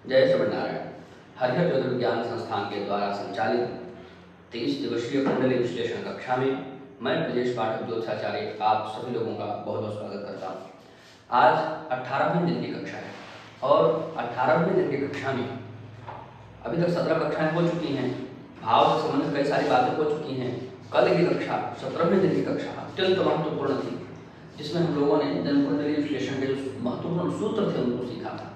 जय श्रीमन्नारायण। हरिहर ज्योतिर्विज्ञान संस्थान के द्वारा संचालित 23 दिवसीय कुंडली विश्लेषण कक्षा में मैं ब्रजेश पाठक ज्योतिषाचार्य आप सभी लोगों का बहुत बहुत स्वागत करता हूँ। आज 18वें दिन की कक्षा है और 18वें दिन की कक्षा में अभी तक 17 कक्षाएं हो चुकी हैं। भाव से संबंधित कई सारी बातें हो चुकी हैं। कल की कक्षा 17वें दिन की कक्षा अत्यंत महत्वपूर्ण थी, जिसमें हम लोगों ने जन्म कुंडली विश्लेषण के जो महत्वपूर्ण सूत्र थे उनको सीखा था।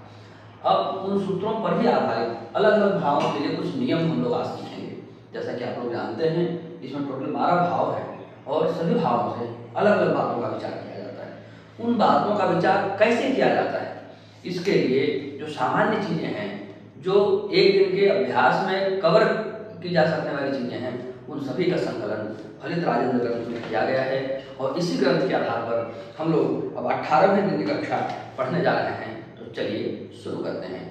अब उन सूत्रों पर ही आधारित अलग अलग भावों के लिए कुछ नियम हम लोग आज सीखेंगे। जैसा कि आप लोग जानते हैं, इसमें टोटल 12 भाव हैं और सभी भावों से अलग अलग बातों का विचार किया जाता है। उन बातों का विचार कैसे किया जाता है, इसके लिए जो सामान्य चीज़ें हैं, जो एक दिन के अभ्यास में कवर की जा सकने वाली चीज़ें हैं, उन सभी का संकलन फलित राजेंद्र ग्रंथ में किया गया है। और इसी ग्रंथ के आधार पर हम लोग अब 18वें दिन की कक्षा पढ़ने जा रहे हैं। तो चलिए शुरू करते हैं।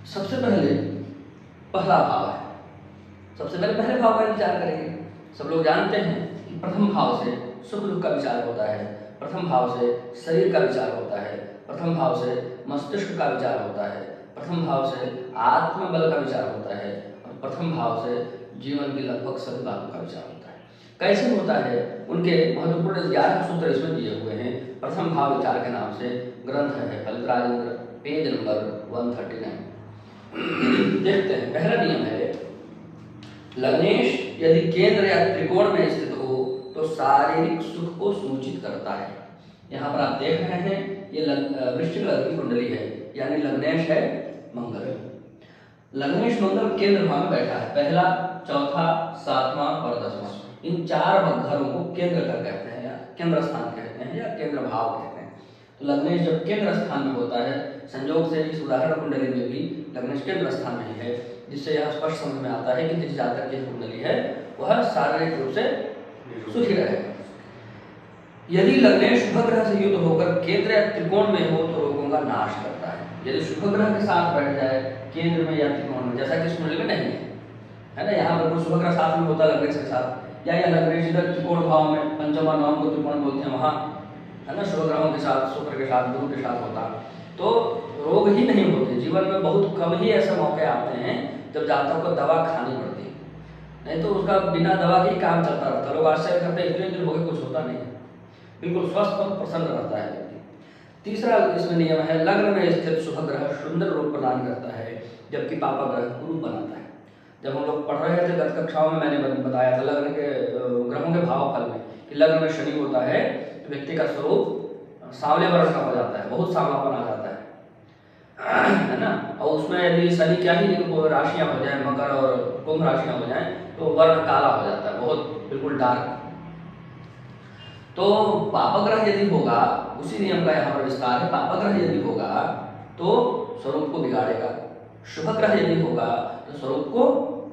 सबसे पहले पहला भाव है। सबसे पहले भाव का विचार करेंगे। सब लोग जानते हैं कि प्रथम भाव से सुख दुख का विचार होता है, प्रथम भाव से शरीर का विचार होता है, प्रथम भाव से मस्तिष्क का विचार होता है, प्रथम भाव से आत्मबल का विचार होता है और प्रथम भाव से जीवन की लगभग सभी बातों का विचार होता है। कैसे होता है, उनके महत्वपूर्ण 11 सूत्र इसमें दिए हुए हैं। प्रथम भाव विचार के नाम से ग्रंथ है फलित राजेंद्र, पेज नंबर 139। देखते हैं। पहला नियम है, लग्नेश यदि केंद्र या त्रिकोण में स्थित हो तो शारीरिक सुख को सूचित करता है। यहाँ पर आप देख रहे हैं, ये वृश्चिक लग्न की कुंडली है, यानी लग्नेश है मंगल। लग्नेश मंगल केंद्र भाव में बैठा है। पहला, चौथा, 7वां और 10वां, इन 4 घरों को केंद्र कर कहते हैं या केंद्र स्थान कहते हैं या केंद्र भाव कहते हैं। तो लग्नेश जब केंद्र स्थान में होता है, संयोग से इस उदाहरण कुंडली में भी लग्नेश केंद्र स्थान में ही है, जिससे यह स्पष्ट समझ में आता है कि जिस जातक की कुंडली है वह शारीरिक रूप से सुखी रहेगा। यदि लग्नेश शुभ ग्रह से युक्त होकर केंद्र या त्रिकोण में हो तो रोगों का नाश करता है। यदि शुभ ग्रह के साथ बैठ जाए केंद्र में या त्रिकोण में, जैसा कि इस कुंडली में नहीं है ना, यहाँ पर कोई शुभ ग्रह साथ में होता है लग्नेश के साथ, या लग्नेश इधर त्रिकोण भाव में, पंचमा नवम को त्रिकोण बोलते हैं, वहाँ है ना, शुभ ग्रहों के साथ, शुक्र के साथ, गुरु के साथ होता तो रोग ही नहीं होते। जीवन में बहुत कम ही ऐसे मौके आते हैं जब जातक को दवा खानी पड़ती है, नहीं तो उसका बिना दवा के ही काम चलता रहता। लोग आश्चर्य करते हैं, इतने दिन हो गए कुछ होता नहीं, बिल्कुल स्वस्थ और प्रसन्न रहता है व्यक्ति। तीसरा इसमें नियम है, लग्न में स्थित शुभ ग्रह सुंदर रूप प्रदान करता है, जबकि पापा ग्रह कुरूप बनाता है। जब हम लोग पढ़ रहे थे गत कक्षाओं में, मैंने बताया था लग्न के ग्रहों के भाव फल में कि लग्न में शनि होता है तो व्यक्ति का स्वरूप सांवले वर्ण का हो जाता है, बहुत सांवलापन आ जाता है ना। और उसमें यदि शनि क्या ही राशियां हो जाए, मकर और कुंभ राशियां हो जाएं, तो वर्ण काला हो जाता है, बहुत बिल्कुल डार्क। तो पापग्रह यदि होगा, उसी नियम का यहाँ पर विस्तार है, पापग्रह यदि होगा तो स्वरूप को बिगाड़ेगा, शुभ ग्रह यदि होगा तो स्वरूप को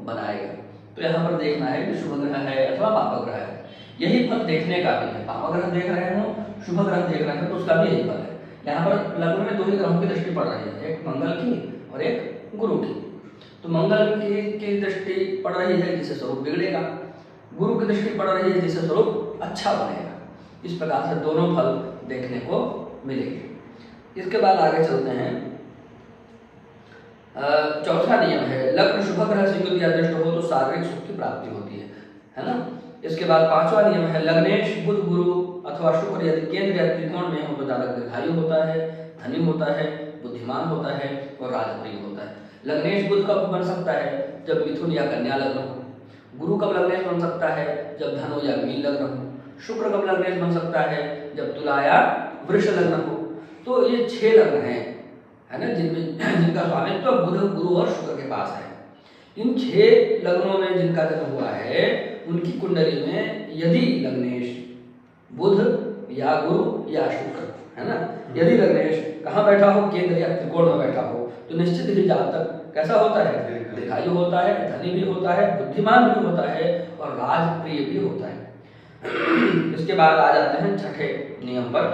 बनाएगा। तो यहाँ पर देखना है कि शुभ ग्रह है अथवा पापग्रह है, यही फल देखने का भी है। पापग्रह देख रहे हो, शुभ ग्रह देख रहे हो, तो उसका भी यही फल है। यहाँ पर लग्न में 2 ही ग्रहों की दृष्टि पड़ रही है, एक मंगल की और एक गुरु की। तो मंगल की दृष्टि पड़ रही है जिससे स्वरूप बिगड़ेगा, गुरु की दृष्टि पड़ रही है जिससे स्वरूप अच्छा बनेगा। इस प्रकार से दोनों फल देखने को मिलेंगे। इसके बाद आगे चलते हैं। चौथा नियम है, लग्न शुभ ग्रह से युक्त या दृष्ट हो तो शारीरिक सुख की प्राप्ति होती है ना। इसके बाद 5वां नियम है, लग्नेश बुध गुरु अथवा शुक्र यदि केंद्र या त्रिकोण में हो तो जातक दीर्घायु होता है, धनी होता है, बुद्धिमान होता है और राजप्रिय होता है। लग्नेश बुध कब बन सकता है, जब मिथुन या कन्या लग्न हो। गुरु कब लग्नेश बन सकता है, जब धनु या मीन लग्न हो। शुक्र कब लग्नेश बन सकता है, जब तुला या वृष लग्न हो। तो ये 6 लग्न हैं, है ना, जिनका स्वामित्व बुध, गुरु और शुक्र के पास है। इन 6 लग्नों में जिनका जन्म हुआ है, उनकी कुंडली में यदि लग्नेश बुध या गुरु या शुक्र, है ना, यदि लग्नेश कहाँ बैठा हो, केंद्र या त्रिकोण में बैठा हो, तो निश्चित ही जातक कैसा होता है, दीर्घायु होता है, धनी भी होता है, बुद्धिमान भी होता है और राजप्रिय भी होता है। इसके बाद आ जाते हैं छठे नियम पर।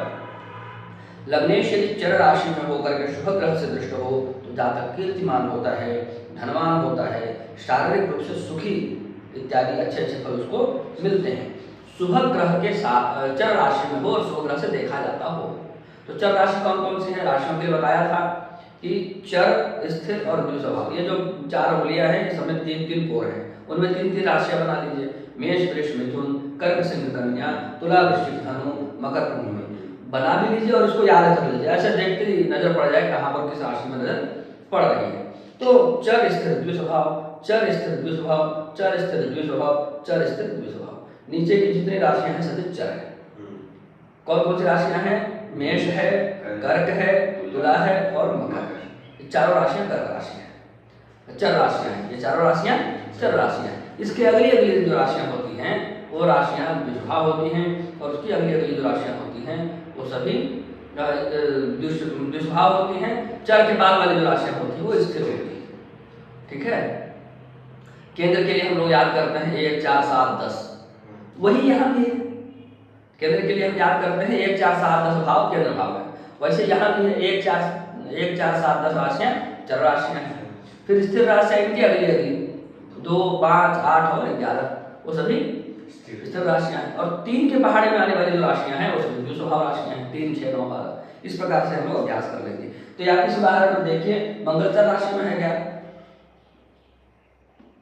लग्नेश यदि चर राशि में होकर के शुभ ग्रह से दृष्ट हो तो जातक कीर्तिमान होता है, धनवान होता है, शारीरिक रूप से सुखी इत्यादि अच्छे अच्छे फल उसको मिलते हैं। शुभ ग्रह के साथ चर राशि में हो और शुभ ग्रह से देखा जाता हो। तो चर राशि कौन कौन सी है, राशियों के लिए बताया था कि चर, स्थिर और द्विस्वभाव, ये जो 4 उंगलियां हैं इस समय 3-3 कोर हैं, उनमें 3-3 राशियां बना लीजिए। मेष, वृष, मिथुन, कर्क, सिंह, कन्या, तुला, वृश्चिक, धनु, मकर, कुंभ में बना भी लीजिए और इसको याद कर लीजिए। ऐसे देखते ही नजर पड़ जाए कहाँ पर किस राशि में नजर पड़ रही है। तो चर, स्थिर, द्विस्वभाव, चर, स्थिर, द्विस्वभाव, चर, स्थिर, द्विस्वभाव, चर, स्थिर, द्विस्वभाव। नीचे की जितनी राशियां हैं सभी चर है। कौन कौन सी राशियां हैं? मेष है, कर्क है, तुला है और मकर। ये चारों राशियां कर्क राशि है, चर राशियां हैं। ये चारों राशियां चर राशियां हैं। इसके अगली अगली जो राशियां होती हैं वो राशियां द्विस्वभाव होती हैं और उसकी अगली अगली जो राशियां होती हैं वो सभी द्विस्वभाव होती हैं। चर के बाद वाली जो राशियां होती हैं वो स्थिर होती है। ठीक है। केंद्र के लिए हम लोग याद करते हैं 1, 4, 7, 10, वही यहाँ भी है। केंद्र के लिए हम याद करते हैं 1, 4, 7, 10 भाव केंद्र भाव है। वैसे यहाँ भी है 1, 4, 7, 10 राशियां चर राशियां हैं। फिर स्थिर राशियां इनकी अगली अगली 2, 5, 8 और 11 वो सभी स्थिर राशियां हैं। और 3 के पहाड़े में आने वाली जो राशियां हैं वो सभी द्विस्वभाव राशियां हैं। 3, 6, 9, 12 इस प्रकार से हम लोग अभ्यास कर लेंगे। तो यहाँ इस उदाहरण में देखिए मंगल चर राशि में है क्या?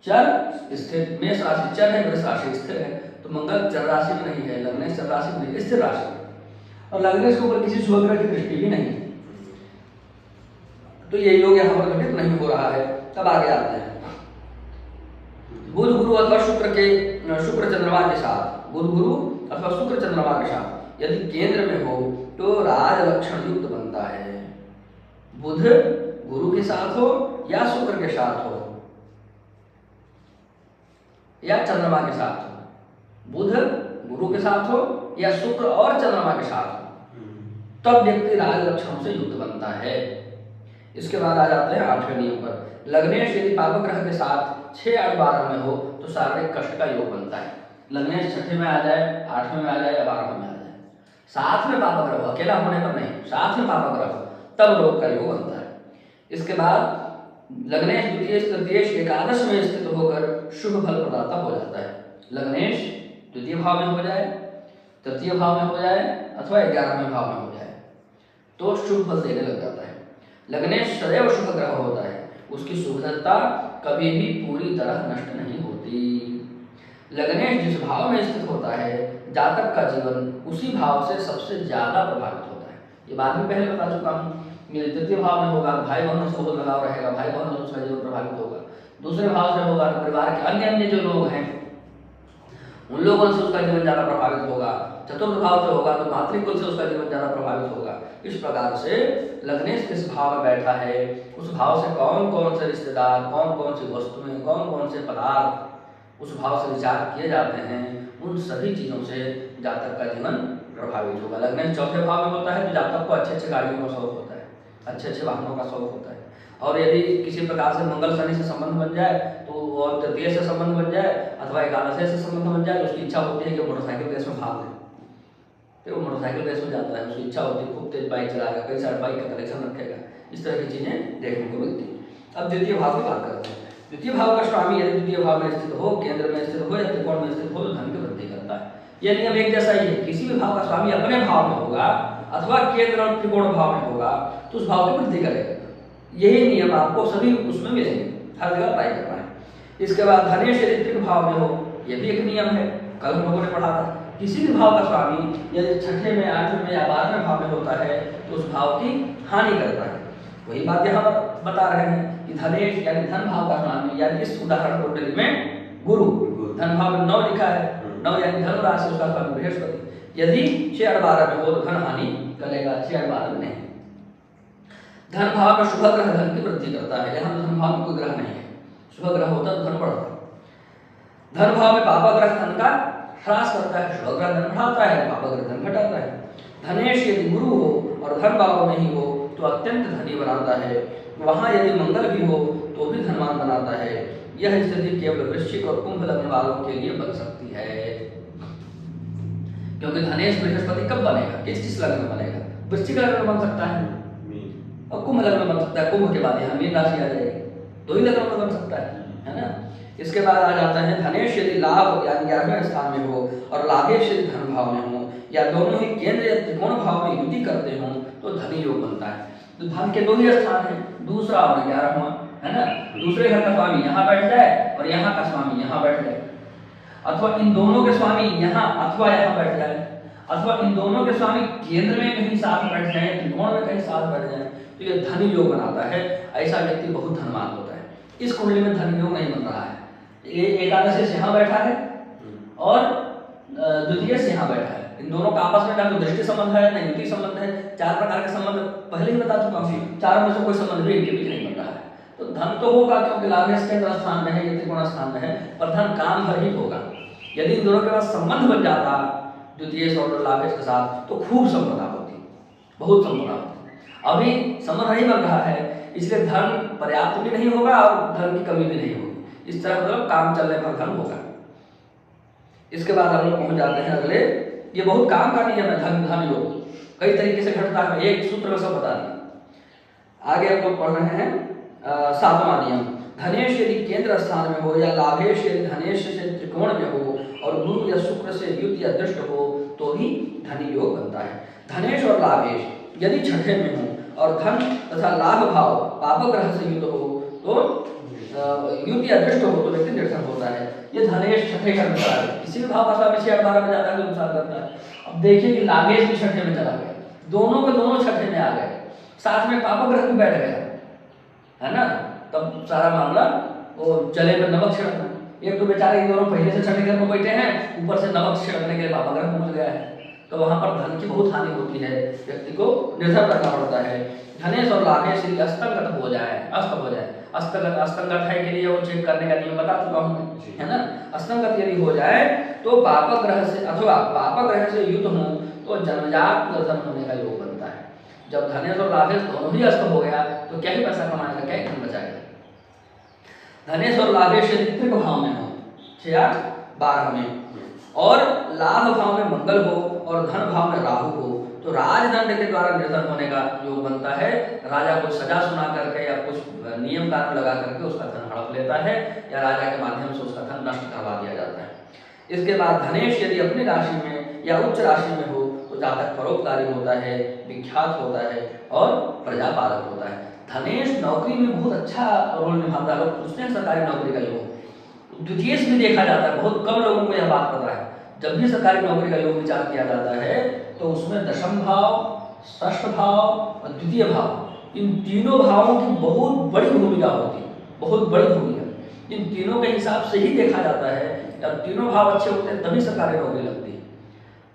चर स्थिर। मेष राशि चर है, वृष राशि स्थिर है। तो मंगल चर राशि में नहीं है, लग्नेश चर राशि में नहीं, स्थिर राशि में। और लग्नेश के ऊपर किसी शुभ ग्रह की दृष्टि भी नहीं, तो ये योग यहाँ पर घटित नहीं हो रहा है। तब आगे आते हैं बुध गुरु अथवा शुक्र चंद्रमा के साथ, बुध गुरु अथवा शुक्र चंद्रमा के साथ यदि केंद्र में हो तो राज लक्षण युक्त बनता है। बुध गुरु के साथ हो या शुक्र के साथ हो या चंद्रमा के साथ हो, बुध गुरु के साथ हो या शुक्र और चंद्रमा के साथ हो, तब व्यक्ति राज लक्षणों से युक्त बनता है। इसके बाद आ जाते हैं 8वें नियम पर। लग्नेश यदि पाप ग्रह के साथ 6, 8, 12 में हो तो शारीरिक कष्ट का योग बनता है। लग्नेश 6ठे में आ जाए, 8वें में आ जाए या 12वें में आ जाए, साथ में पाप ग्रह हो, अकेला होने पर नहीं, साथ में पाप ग्रह हो, तब रोग का योग बनता है। इसके बाद लग्नेश द्वितीय, तृतीय, एकादश में स्थित होकर शुभ फल प्रदाता हो जाता है। लग्नेश द्वितीय भाव में हो जाए, तृतीय भाव में हो जाए अथवा 11वें भाव में हो जाए तो शुभ फल देने लग जाता है। लग्नेश सदैव शुभ ग्रह होता है, उसकी शुभता कभी भी पूरी तरह नष्ट नहीं होती। लग्नेश जिस भाव में स्थित होता है जातक का जीवन उसी भाव से सबसे ज्यादा प्रभावित होता है। ये बात भी पहले बता चुका हूँ। तृतीय भाव में होगा भाई बहनों से बहुत लगाव रहेगा, भाई बहनों से उसका जीवन प्रभावित होगा। दूसरे भाव से होगा तो परिवार के अन्य जो लोग हैं उन लोगों से उसका जीवन ज्यादा प्रभावित होगा। चतुर्थ भाव से होगा तो मातृकुल से उसका जीवन ज्यादा प्रभावित होगा। इस प्रकार से लग्नेश किस भाव में बैठा है उस भाव से कौन कौन से रिश्तेदार, कौन कौन सी वस्तुएं, कौन कौन से पदार्थ उस भाव से विचार किए जाते हैं, उन सभी चीजों से जातक का जीवन प्रभावित होगा। लग्नेश चौथे भाव में होता है तो जातक को अच्छे अच्छे गाड़ियों का शौक होता है, अच्छे अच्छे वाहनों का शौक होता है। और यदि किसी प्रकार से मंगल शनि से संबंध बन जाए तो और तृतीय से संबंध बन जाए अथवा एकादश से संबंध बन जाए तो उसकी इच्छा होती है कि मोटरसाइकिल रेस में भाग ले, फिर वो मोटरसाइकिल रेस में जाता है, उसकी इच्छा होती है खूब तेज बाइक चलाएगा, कई सारे बाइक का कलेक्शन रखेगा। इस तरह की चीजें देखने को मिलती है। अब द्वितीय भाव की बात करते हैं। द्वितीय भाव का स्वामी यदि द्वितीय भाव में स्थित हो, केंद्र में स्थित हो या त्रिकोण में स्थित हो तो धन की वृद्धि करता है। यह नियम एक जैसा ही है, किसी भी भाव का स्वामी अपने भाव में होगा अथवा केंद्र और त्रिकोण भाव में होगा तो उस भाव की वृद्धि करेगा। यही नियम आपको सभी उसमें मिलेंगे, हर जगह अप्लाई करना है। इसके बाद धनेश यदि त्रिक भाव में हो, यह भी एक नियम है, कल हम लोगों ने पढ़ा था। किसी भी भाव का स्वामी यदि 6ठे में, 8वें में या 12वें भाव में होता है तो उस भाव की हानि करता है। वही बात यहाँ पर बता रहे हैं कि धनेश यानी धन भाव का स्वामी, यानी इस उदाहरण कुंडली में गुरु, धन भाव में 9 लिखा है, 9 यानी धन राशि उसका स्वामी बृहस्पति, यदि 6, 8, 12 में हो तो धन हानि करेगा, 6, 8, 12 में नहीं। धन भाव में शुभ ग्रह धन की वृद्धि करता है, यहाँ धन भाव में कोई ग्रह नहीं है, शुभ ग्रह होता तो धन बढ़ता। धन भाव में पापा ग्रह धन का ह्रास करता है, शुभ ग्रह धन बढ़ाता है, पापा ग्रह धन घटाता है। धनेश यदि गुरु हो और धन भाव में ही हो तो अत्यंत धनी बनाता है, वहां यदि मंगल भी हो तो भी धनवान बनाता है। यह स्थिति केवल वृश्चिक और कुंभ लग्न वालों के लिए बन सकती है, क्योंकि धनेश बृहस्पति कब बनेगा, किस लग्न में बनेगा? वृश्चिक लग्न में बन सकता है और कुंभ लग्न बन सकता है, कुंभ के बाद यहाँ मीन राशि आ जाएगी, 2 ही लग्नों में बन सकता है ना। इसके बाद आ जाता है धनेश यदि लाभ यानी 11वें स्थान में हो और लाभेश यदि धन भाव में हो या दोनों ही केंद्र या त्रिकोण भाव में युति करते हो तो धनी योग बनता है। तो धन के 2 ही स्थान है, दूसरा और 11वां, है ना। दूसरे घर का स्वामी यहाँ बैठ जाए और यहाँ का स्वामी यहाँ बैठ जाए, अथवा इन दोनों के स्वामी यहाँ अथवा यहाँ बैठ जाए, अथवा इन दोनों के स्वामी केंद्र में कहीं साथ बैठ जाए, त्रिकोण में कहीं साथ बैठ जाए, तो ये धनी योग बनाता है। ऐसा व्यक्ति बहुत धनवान होता है। इस कुंडली में धनी योग नहीं बन रहा है, ये एकादशी से यहाँ बैठा है और द्वितीय से यहाँ बैठा है, इन दोनों का आपस में ना तो दृष्टि संबंध है ना युति संबंध है, 4 प्रकार के संबंध पहले ही बता चुका हूँ, चारों में से कोई संबंध भी इनके बीच नहीं बन रहा है। तो धन तो होगा क्योंकि लाभेश केंद्र स्थान में है, ये त्रिकोण स्थान में है, पर धन काम भर ही होगा। यदि इन दोनों के पास संबंध बन जाता द्वितीय और लाभेश के साथ तो खूब संपदा होती, बहुत संपदा होती। अभी संबंध नहीं बन रहा है, इसलिए धन पर्याप्त भी नहीं होगा और धन की कमी भी नहीं होगी। इस तरह मतलब काम चलने पर धन होगा। इसके बाद हम लोग पहुंच जाते हैं अगले, ये बहुत काम का नियम है धन योग, कई तरीके से घटता है, एक सूत्र में सब बता दिया। आगे हम लोग पढ़ रहे हैं 7वां नियम, धनेश यदि केंद्र स्थान में हो या लाभेश यदि धनेश से त्रिकोण में हो और गुरु या शुक्र से युक्त या दृष्ट हो तो ही धनी योग बनता है। धनेश और लाभेश यदि छठे में हो और धन तथा लाभ भाव पाप ग्रह से युक्त हो तो युति या दृष्ट हो तो व्यक्ति निर्धन होता है। ये धनेश छठे घर में चला गया, किसी भी भाव का स्वामी 6-12 में जाता है तो नुकसान करता है। अब देखिए कि लाभेश भी छठे में चला गया, दोनों के दोनों छठे में आ गए, साथ में पाप ग्रह भी बैठ गया, है ना। तब सारा मामला वो जले में नमक छिड़कना, एक तो बेचारे दोनों पहले से छठे घर में बैठे हैं, ऊपर से नमक छिड़कने के लिए पाप ग्रह पहुंच गया है, तो वहां पर धन की बहुत हानि होती है, व्यक्ति को निर्धन करना पड़ता है। धनेश और लाभेश यदि अस्तंगत हो जाए, अस्त हो जाए, अस्तंगत है के लिए वो चेक करने का नियम बता चुका हूं, है ना। अस्तंगत यदि हो जाए तो पाप ग्रह से अथवा पाप ग्रह से युक्त हो तो जन्मजात निर्धन होने का योग बनता है। जब धनेश और लाभेश दोनों ही अस्त हो गया तो क्या ही पैसा कमाएगा, क्या ही धन बचाएगा। धनेश और लाभेश यदि त्रिक भाव में हो, 6, 8, 12 में, और लाभ भाव में मंगल हो और धन भाव में राहु हो तो राजदंड के द्वारा निर्धन होने का योग बनता है। राजा को सजा सुना करके या कुछ नियम कानून लगा करके उसका धन हड़प लेता है या राजा के माध्यम से उसका धन नष्ट करवा दिया जाता है। इसके बाद धनेश यदि अपनी राशि में या उच्च राशि में हो तो जातक परोपकारी होता है, विख्यात होता है और प्रजापालक होता है। धनेश नौकरी में बहुत अच्छा रोल निभाता है, लोग पूछते हैं सरकारी नौकरी का योग, द्वितीय भी देखा जाता है, बहुत कम लोगों को यह बात पता है। जब भी सरकारी नौकरी का योग विचार किया जाता है तो उसमें दशम भाव, षष्ठ भाव और द्वितीय भाव, इन तीनों भावों की बहुत बड़ी भूमिका होती है, बहुत बड़ी भूमिका। इन तीनों के हिसाब से ही देखा जाता है, जब तीनों भाव अच्छे होते हैं तभी सरकारी नौकरी लगती है।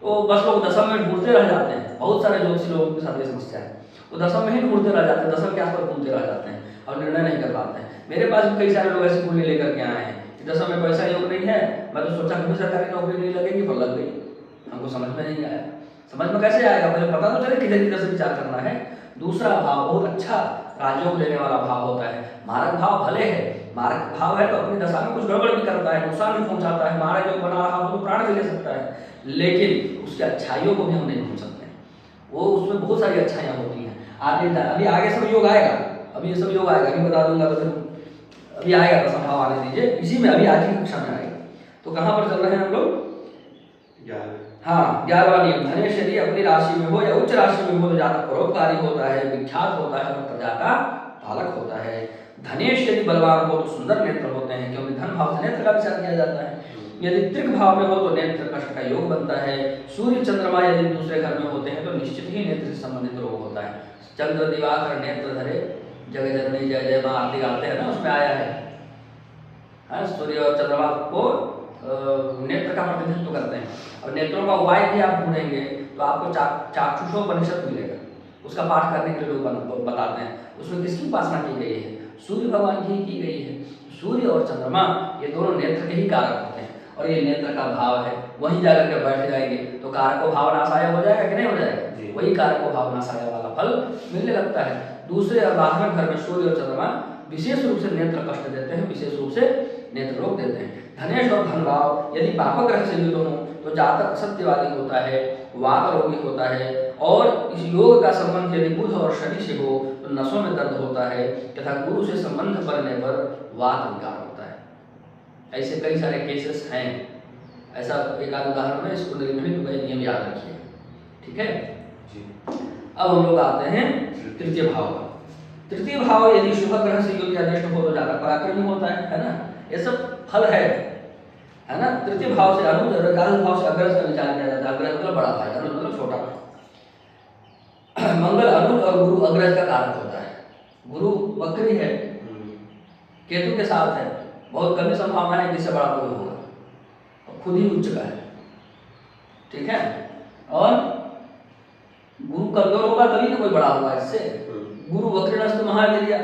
तो बस लोग दशम में ढूंढते रह जाते हैं, बहुत सारे ज्योतिषी लोगों के साथ ये समस्या है, वो दशम में ही ढूंढते रह जाते हैं, दशम के आसपास घूमते रह जाते हैं और निर्णय नहीं कर पाते हैं। मेरे पास भी कई सारे लोग ऐसी कुंडली लेकर के आए हैं, दशम में पैसा योग नहीं है, मैं तो सोचा कभी सरकारी नौकरी नहीं लगेगी, पर लग गई, हमको समझ में नहीं आया। समझ में कैसे आएगा, पहले पता तो चले किधर किधर से विचार करना है। दूसरा भाव बहुत अच्छा राजयोग लेने वाला भाव होता है। मारक भाव भले है, मारक भाव है तो अपनी दशा में कुछ गड़बड़ भी करता है, नुकसान भी पहुंचाता है, मारक योग बना रहा हो तो प्राण भी ले सकता है, लेकिन उसकी अच्छाइयों को भी हम नहीं भूल सकते, वो उसमें बहुत सारी अच्छाइयाँ होती हैं। अभी आगे सब योग आएगा, अभी ये सब योग आएगा, अभी बता दूंगा, तो फिर अभी आएगा तो संभाव आने दीजिए, इसी में अभी आज की कक्षा में आएगा। तो कहाँ पर चल रहे हैं हम लोग? हाँ, 11वां नियम, धनेश यदि अपनी राशि में हो या उच्च राशि में हो तो जातक परोपकारी होता है, विख्यात होता है और प्रजा का पालक होता है। धनेश यदि बलवान हो तो सुंदर नेत्र होते हैं, क्योंकि धन भाव से नेत्र का विचार किया जाता है। यदि त्रिक भाव में हो तो नेत्र कष्ट का योग बनता है। सूर्य चंद्रमा यदि दूसरे घर में होते हैं तो निश्चित ही नेत्र से संबंधित रोग होता है। चंद्र दिवाकर नेत्र धरे जगह जननी जय जय मां आरती गाते हैं ना, उसमें आया है, सूर्य और चंद्रमा को नेत्र का प्रतिनिधित्व करते हैं। और नेत्रों का उपाय भी आप ढूंढेंगे तो आपको चाक्षुषोपनिषद मिलेगा, उसका पाठ करने के लिए लोग बताते हैं। उसमें किसकी उपासना की गई है? सूर्य भगवान की गई है। सूर्य और चंद्रमा ये दोनों नेत्र के ही कारक होते हैं और ये नेत्र का भाव है, वहीं जाकर के बैठ जाएंगे तो कारक को भाव नाशाय हो जाएगा कि नहीं हो जाएगा? वही कारक को भाव नाशाय वाला फल मिलने लगता है। दूसरे और 12वें घर में सूर्य और चंद्रमा विशेष रूप से नेत्र कष्ट देते हैं, विशेष रूप से नेत्र रोग देते हैं। धनेश और धन भाव यदि पाप ग्रह से युक्त हो तो जातक सत्यवादी होता है, वात रोगी होता है, और इस योग का संबंध यदि बुध और शनि से हो तो नसों में दर्द होता है तथा गुरु से संबंध बनने पर वात विकार होता है। ऐसे कई सारे केसेस हैं। ऐसा एक आध उदाहरण है, इस कुंडली में भी तो कई नियम याद रखिए, ठीक है जी। अब हम लोग आते हैं तृतीय भाव पर। तृतीय भाव यदि शुभ ग्रह से युक्त या दृष्ट हो तो ज्यादा पराक्रमी होता है ना। ये सब फल है ना। तृतीय भाव से अनुज और एकादश भाव से अग्रज का विचार किया जाता है। अग्रज मतलब बड़ा भाई, अनुज मतलब छोटा भाई। मंगल अनुज और गुरु अग्रज का कारक होता है। गुरु वक्री है, केतु के साथ है, बहुत कम संभावना है कि इससे बड़ा कोई होगा, और खुद ही उच्च का है, ठीक है। और गुरु कमजोर होगा तभी तो कोई बड़ा होगा इससे। गुरु वक्रीणस्तु महावीर्य,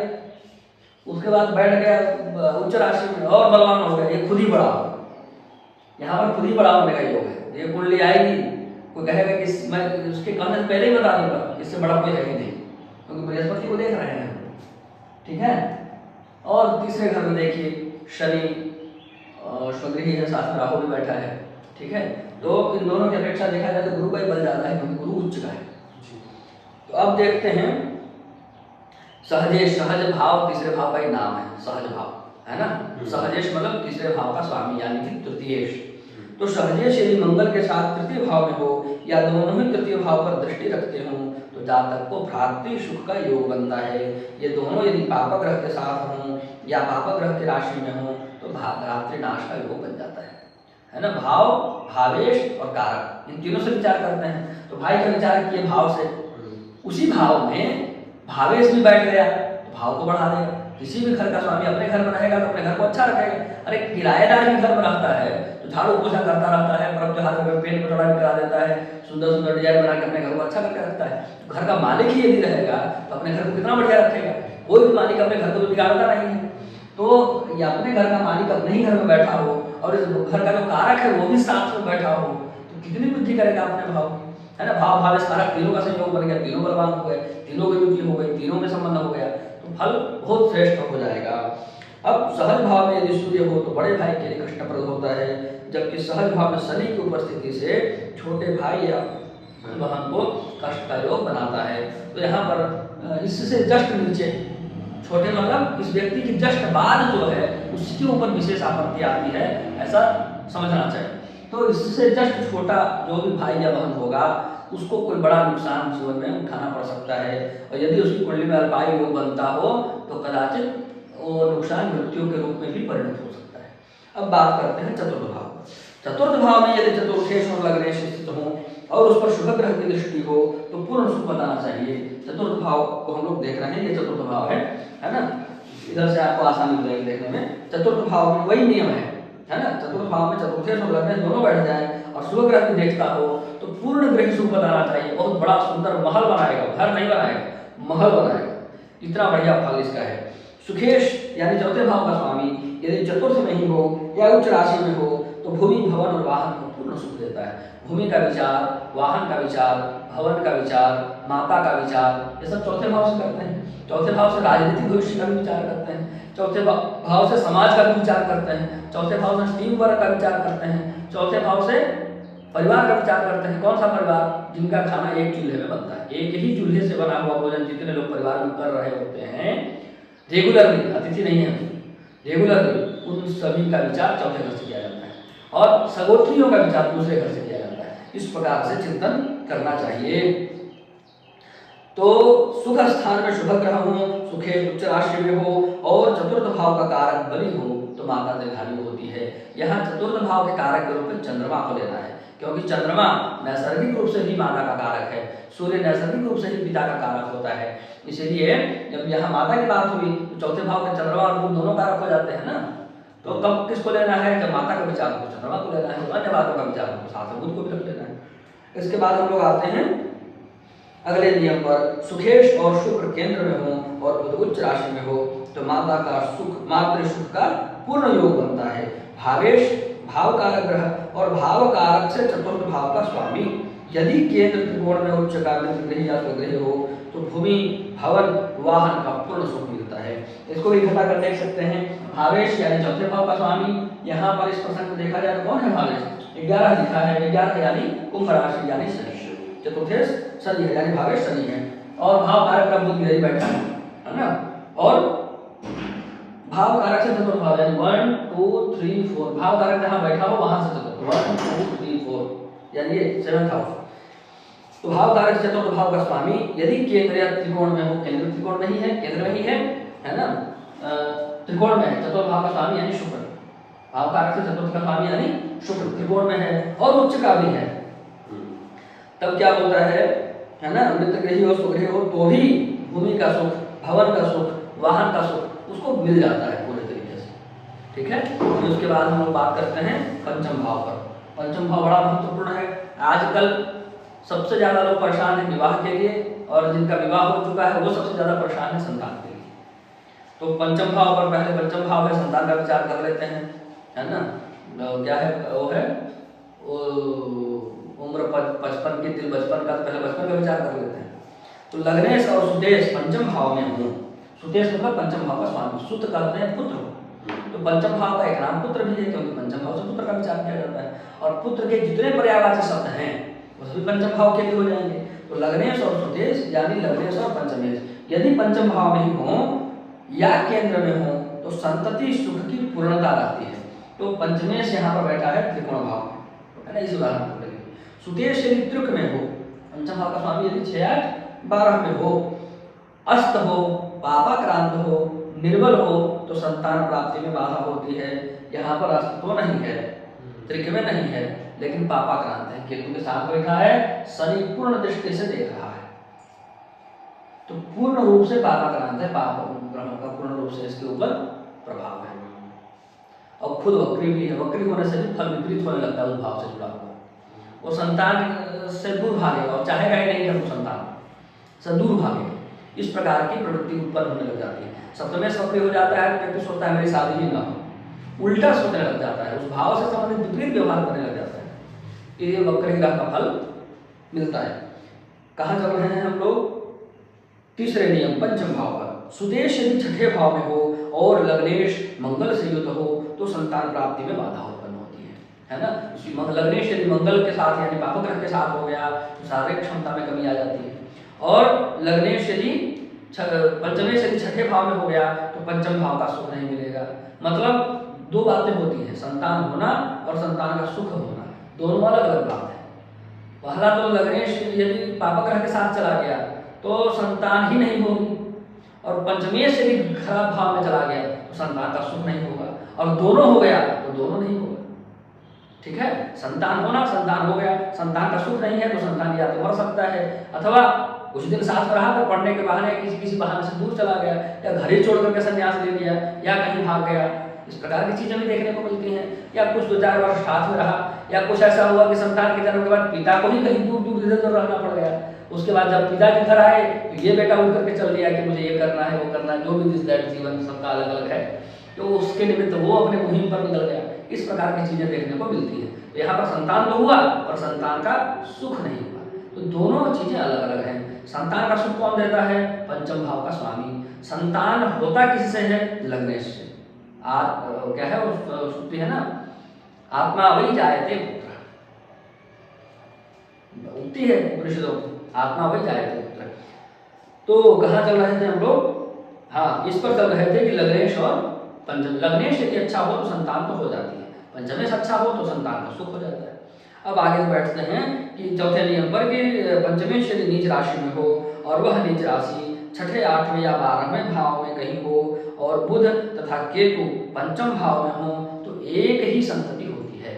उसके बाद बैठ गया उच्च राशि में और बलवान हो गया, ये खुद ही बड़ा होगा। यहाँ पर खुद ही बड़ा होने का योग है। ये कुंडली आएगी, कोई कहेगा कि मैं उसके कहने से पहले ही बता दूंगा इससे बड़ा कोई है ही नहीं, क्योंकि बृहस्पति को देख रहे हैं, ठीक है। और तीसरे घर में देखिए शनि स्वगृही है, साथ में राहु भी बैठा है, ठीक है। तो इन दोनों की अपेक्षा देखा जाए तो गुरु का ही बल ज्यादा है, क्योंकि गुरु उच्च का है। तो अब देखते हैं सहजेश। सहज भाव तीसरे भाव का ही नाम है, सहज भाव, है ना। सहजेश मतलब तीसरे भाव का स्वामी, यानी कि तृतीयेश। तो सहजेश यदि मंगल के साथ तृतीय भाव में हो या दोनों ही तृतीय भाव पर दृष्टि रखते हों तो जातक को भ्रातृ सुख का योग बनता है। ये दोनों यदि पापक ग्रह के साथ हों या पापक ग्रह की राशि में हों तो भ्रातृ नाश का योग बन जाता है ना। भाव, भावेश और कारक, इन तीनों से विचार करते हैं। तो भाई का विचार किए भाव से, उसी भाव में भावेश भी बैठ गया तो भाव को बढ़ा देगा। किसी भी घर का स्वामी अपने घर में रहेगा तो अपने घर को अच्छा रखेगा। अरे किराएदार भी घर में रहता है तो झाड़ू पोछा करता रहता है, पर्व त्योहार में पेंट पटौड़ा भी करा देता है, सुंदर सुंदर डिजाइन बना के अपने घर को अच्छा करके रखता है। तो घर का मालिक ही यदि रहेगा तो अपने घर को कितना बढ़िया रखेगा। कोई भी मालिक अपने घर को तो बिगाड़ता नहीं है। तो ये अपने घर का मालिक अपने ही घर में बैठा हो और इस घर का जो कारक है वो भी साथ में बैठा हो तो कितनी वृद्धि करेगा अपने भाव, है ना। भाव भावेश कारक तीनों का संयोग बन गया, तीनों बलवान हो गए, तीनों की युति हो गई, तीनों में संबंध हो गया, तो फल बहुत श्रेष्ठ हो जाएगा। अब सहज भाव में यदि सूर्य हो तो बड़े भाई के लिए कष्टप्रद होता है, जबकि सहज भाव में शनि की उपस्थिति से छोटे भाई या बहन को कष्ट का योग बनाता है। तो यहाँ पर इससे जस्ट नीचे छोटे मतलब इस व्यक्ति की जस्ट बाद जो है उसके ऊपर विशेष आपत्ति आती है, ऐसा समझना चाहिए। तो इससे जस्ट छोटा जो भी भाई या बहन होगा उसको कोई बड़ा नुकसान जीवन में उठाना पड़ सकता है, और यदि उसकी कुंडली में अल्पायु योग बनता हो तो कदाचित वो नुकसान मृत्यु के रूप में भी परिणत हो सकता है। अब बात करते हैं चतुर्थ भाव। चतुर्थ भाव में यदि चतुर्थेश और लग्नेश स्थित हो और उस पर शुभ ग्रह की दृष्टि हो तो पूर्ण सुख बताना चाहिए। चतुर्थ भाव को हम लोग देख रहे हैं, ये चतुर्थ भाव है ना। इधर से आपको आसानी हो जाएगी देखने में। चतुर्थ भाव में वही नियम है ना। चतुर्थ भाव में चतुर्थेश और लग्नेश दोनों बैठ जाए और शुभ ग्रह की देखता हो तो पूर्ण ग्रह सुख बताना चाहिए। बहुत बड़ा सुंदर महल बनाएगा, घर नहीं बनाएगा, महल बनाएगा, इतना बढ़िया फल इसका है। सुखेश यानी चौथे भाव का स्वामी यदि चतुर्थ में ही हो या उच्च राशि में हो तो भूमि, भवन और वाहन को पूर्ण सुख देता है। भूमि का विचार, वाहन का विचार, भवन का विचार, माता का विचार, ये सब चौथे भाव से करते हैं। चौथे भाव से राजनीतिक भविष्य का भी विचार करते हैं, चौथे भाव से समाज का भी विचार करते हैं, चौथे भाव से टीम वर्क का विचार करते हैं, चौथे भाव से परिवार का विचार करते हैं। कौन सा परिवार? जिनका खाना एक चूल्हे में बनता है, एक ही चूल्हे से बना हुआ भोजन जितने लोग परिवार में कर रहे होते हैं रेगुलरली, अतिथि नहीं है, रेगुलरली, उन सभी का विचार चौथे घर से किया जाता है और सगोत्रियों का विचार दूसरे घर से किया जाता है। इस प्रकार से चिंतन करना चाहिए। तो सुख स्थान में शुभ ग्रह हो, सुखे उच्च राशि में हो और चतुर्थ भाव का कारक बलि हो तो माता दीर्घायु होती है। यहाँ चतुर्थ भाव के कारक के रूप में चंद्रमा को लेना है, क्योंकि चंद्रमा नैसर्गिक रूप से ही माता का कारक है, सूर्य नैसर्गिक रूप से ही पिता का कारक होता है। इसीलिए जब यहाँ माता की बात हुई तो चौथे भाव के चंद्रमा और बुध दोनों कारक हो जाते हैं ना। तो कब किसको लेना है? जब माता का विचार हो चंद्रमा को लेना है, तो अन्य बातों का विचार हो साथ में बुध को भी रख लेना है। इसके बाद हम लोग आते हैं अगले नियम पर। सुखेश और शुक्र केंद्र में हो और बुध उच्च राशि में हो तो माता का सुख, मातृ सुख का पूर्ण योग बनता है। भावेश भाव कारक ग्रह और भाव कारक से चतुर्थ भाव का स्वामी यदि केंद्र त्रिकोण में उच्च का मित्रगृह या स्वगृह हो तो भूमि, भवन, वाहन का पूर्ण सुख मिलता है। इसको भी घटा कर देख सकते हैं। भावेश यानी चौथे भाव का स्वामी, यहाँ पर इस प्रसंग में देखा जाए तो कौन है भावेश? 11 लिखा है, 11 यानी कुंभ राशि यानी शनि। चतुर्थेश शनि है यानी भावेश शनि है और भाव कारक का बुध इधर ही बैठा है। है ना। और भाव कारक से चतुर्थ भाव, यानी 1 2 3 4, भाव कारक जहां बैठा हो वहां से चतुर्थ, 1 2 3 4, यानी ये 7th हाउस। तो भाव कारक चतुर्थ भाव का स्वामी यदि केंद्र या त्रिकोण में हो, केंद्र त्रिकोण में ही है, केंद्र में ही है ना, त्रिकोण में है, चतुर्थ भाव का स्वामी यानी शुक्र, भाव कारक से चतुर्थ का स्वामी यानी शुक्र त्रिकोण में है और उच्च का भी है, तब क्या होता है ना, मित्र ग्रही हो सुग्रही हो तो भी भूमि का सुख, भवन का सुख, वाहन का सुख उसको मिल जाता है पूरे तरीके से, ठीक है। तो उसके बाद हम लोग बात करते हैं पंचम भाव पर। पंचम भाव बड़ा महत्वपूर्ण है। आजकल सबसे ज्यादा लोग परेशान हैं विवाह के लिए, और जिनका विवाह हो चुका है वो सबसे ज्यादा परेशान है संतान के लिए। तो पंचम भाव पर पहले पंचम भाव है, संतान का विचार कर लेते हैं, है ना। क्या है वो है उम्र 55 की, दिल बचपन का, तो पहले बचपन का विचार कर लेते हैं। तो लग्नेश और सुदेश पंचम भाव में हो, सुदेश मतलब पंचम भाव का स्वामी, सुत कहते हैं पुत्र, तो पंचम भाव का एक नाम पुत्र भी है क्योंकि पंचम भाव से पुत्र का विचार किया जाता है। और पुत्र के जितने पर्यायवाची शब्द हैं वो सभी पंचम भाव के लिए हो जाएंगे। तो लग्नेश और सुदेश यानी लग्नेश और पंचमेश यदि पंचम भाव में ही हो या केंद्र में हो तो संतति सुख की पूर्णता रहती है। तो पंचमेश यहाँ पर बैठा है त्रिकोण भाव में, है ना, इस उदाहरण को लेंगे। सुदेश यदि त्रिक में हो, पंचम भाव का स्वामी यदि 6 8 12 में हो, अस्त हो, पापाक्रांत हो, निर्बल हो तो संतान प्राप्ति में बाधा होती है। यहाँ पर अस्त तो नहीं है, त्रिक में नहीं है, लेकिन पापाक्रांत है, केतु के साथ बैठा है, शनि पूर्ण दृष्टि से देख रहा है, तो पूर्ण रूप से पापाक्रांत है, पाप ग्रहों का पूर्ण रूप से इसके ऊपर प्रभाव है। और खुद वक्री भी है, वक्री होने से भी फल विपरीत होने लगता है उस भाव से जुड़ा हुआ, वो संतान से दूर भागेगा और चाहेगा ही नहीं कि वो संतान से दूर भागेगा, इस प्रकार की प्रवृत्ति उत्पन्न होने लग जाती है। सप्तमेश वक्री हो जाता है तो व्यक्ति सोचता है मेरी शादी ही ना हो, उल्टा सोचने लग जाता है, उस भाव से संबंधित विपरीत व्यवहार करने लग जाता है, ये वक्री ग्रह का फल मिलता है। कहाँ चल रहे हैं हम लोग? तीसरे नियम पंचम भाव पर। सुदेश यदि छठे भाव में हो और लग्नेश मंगल से युक्त हो तो संतान प्राप्ति में बाधा उत्पन्न होती है ना। लग्नेश यदि मंगल के साथ यानी पापग्रह के साथ हो गया तो शारीरिक क्षमता में कमी आ जाती है, और लग्नेश यदि पंचमेश यदि छठे भाव में हो गया तो पंचम भाव का सुख नहीं मिलेगा। मतलब दो बातें होती हैं, संतान होना और संतान का सुख होना, दोनों अलग अलग बात है। पहला तो लग्नेश यदि पापग्रह के साथ चला गया तो संतान ही नहीं होगी, और पंचमेश यदि खराब भाव में चला गया तो संतान का सुख नहीं होगा, और दोनों हो गया तो दोनों नहीं होगा, ठीक है। संतान होना, संतान हो गया, संतान का सुख नहीं है तो संतान या तो मर सकता है, अथवा कुछ दिन साथ में रहा तो पढ़ने के बहाने किसी बहाने से दूर चला गया, या घर ही छोड़ करके संन्यास ले लिया, या कहीं भाग गया, इस प्रकार की चीजें भी देखने को मिलती हैं। या कुछ 2-4 वर्ष साथ में रहा, या कुछ ऐसा हुआ कि संतान के जन्म के बाद पिता को ही कहीं दूर दूर इधर उधर रहना पड़ गया, उसके बाद जब पिता के घर आए तो ये बेटा उठ करके चल दिया कि मुझे ये करना है वो करना है, जो भी दिस दैट जीवन सबका अलग अलग है, तो उसके निमित्त वो अपने मुहिम पर निकल गया। इस प्रकार की चीजें देखने को मिलती है। तो यहाँ पर संतान तो हुआ और संतान का सुख नहीं हुआ, तो दोनों चीजें अलग अलग हैं। संतान का सुख कौन देता है? पंचम भाव का स्वामी। संतान होता किससे है? लग्नेश से। क्या है वो सूक्ति है ना, आत्मा वही जायते पुत्र, उक्ति है उपनिषदों, आत्मा वही जायते पुत्र। तो कहाँ चल रहे थे हम लोग? हाँ, इस पर चल रहे थे कि लग्नेश और पंचम। लग्नेश यदि अच्छा हो तो संतान तो हो जाती है, पंचमेश अच्छा हो तो संतान का सुख हो जाता है। अब आगे बैठते हैं कि चौथे नियम पर कि पंचमेश यदि नीच राशि में हो और वह नीच राशि छठे, 8वें या 12वें भाव में कहीं हो और बुध तथा केतु पंचम भाव में हो तो एक ही संतति होती है।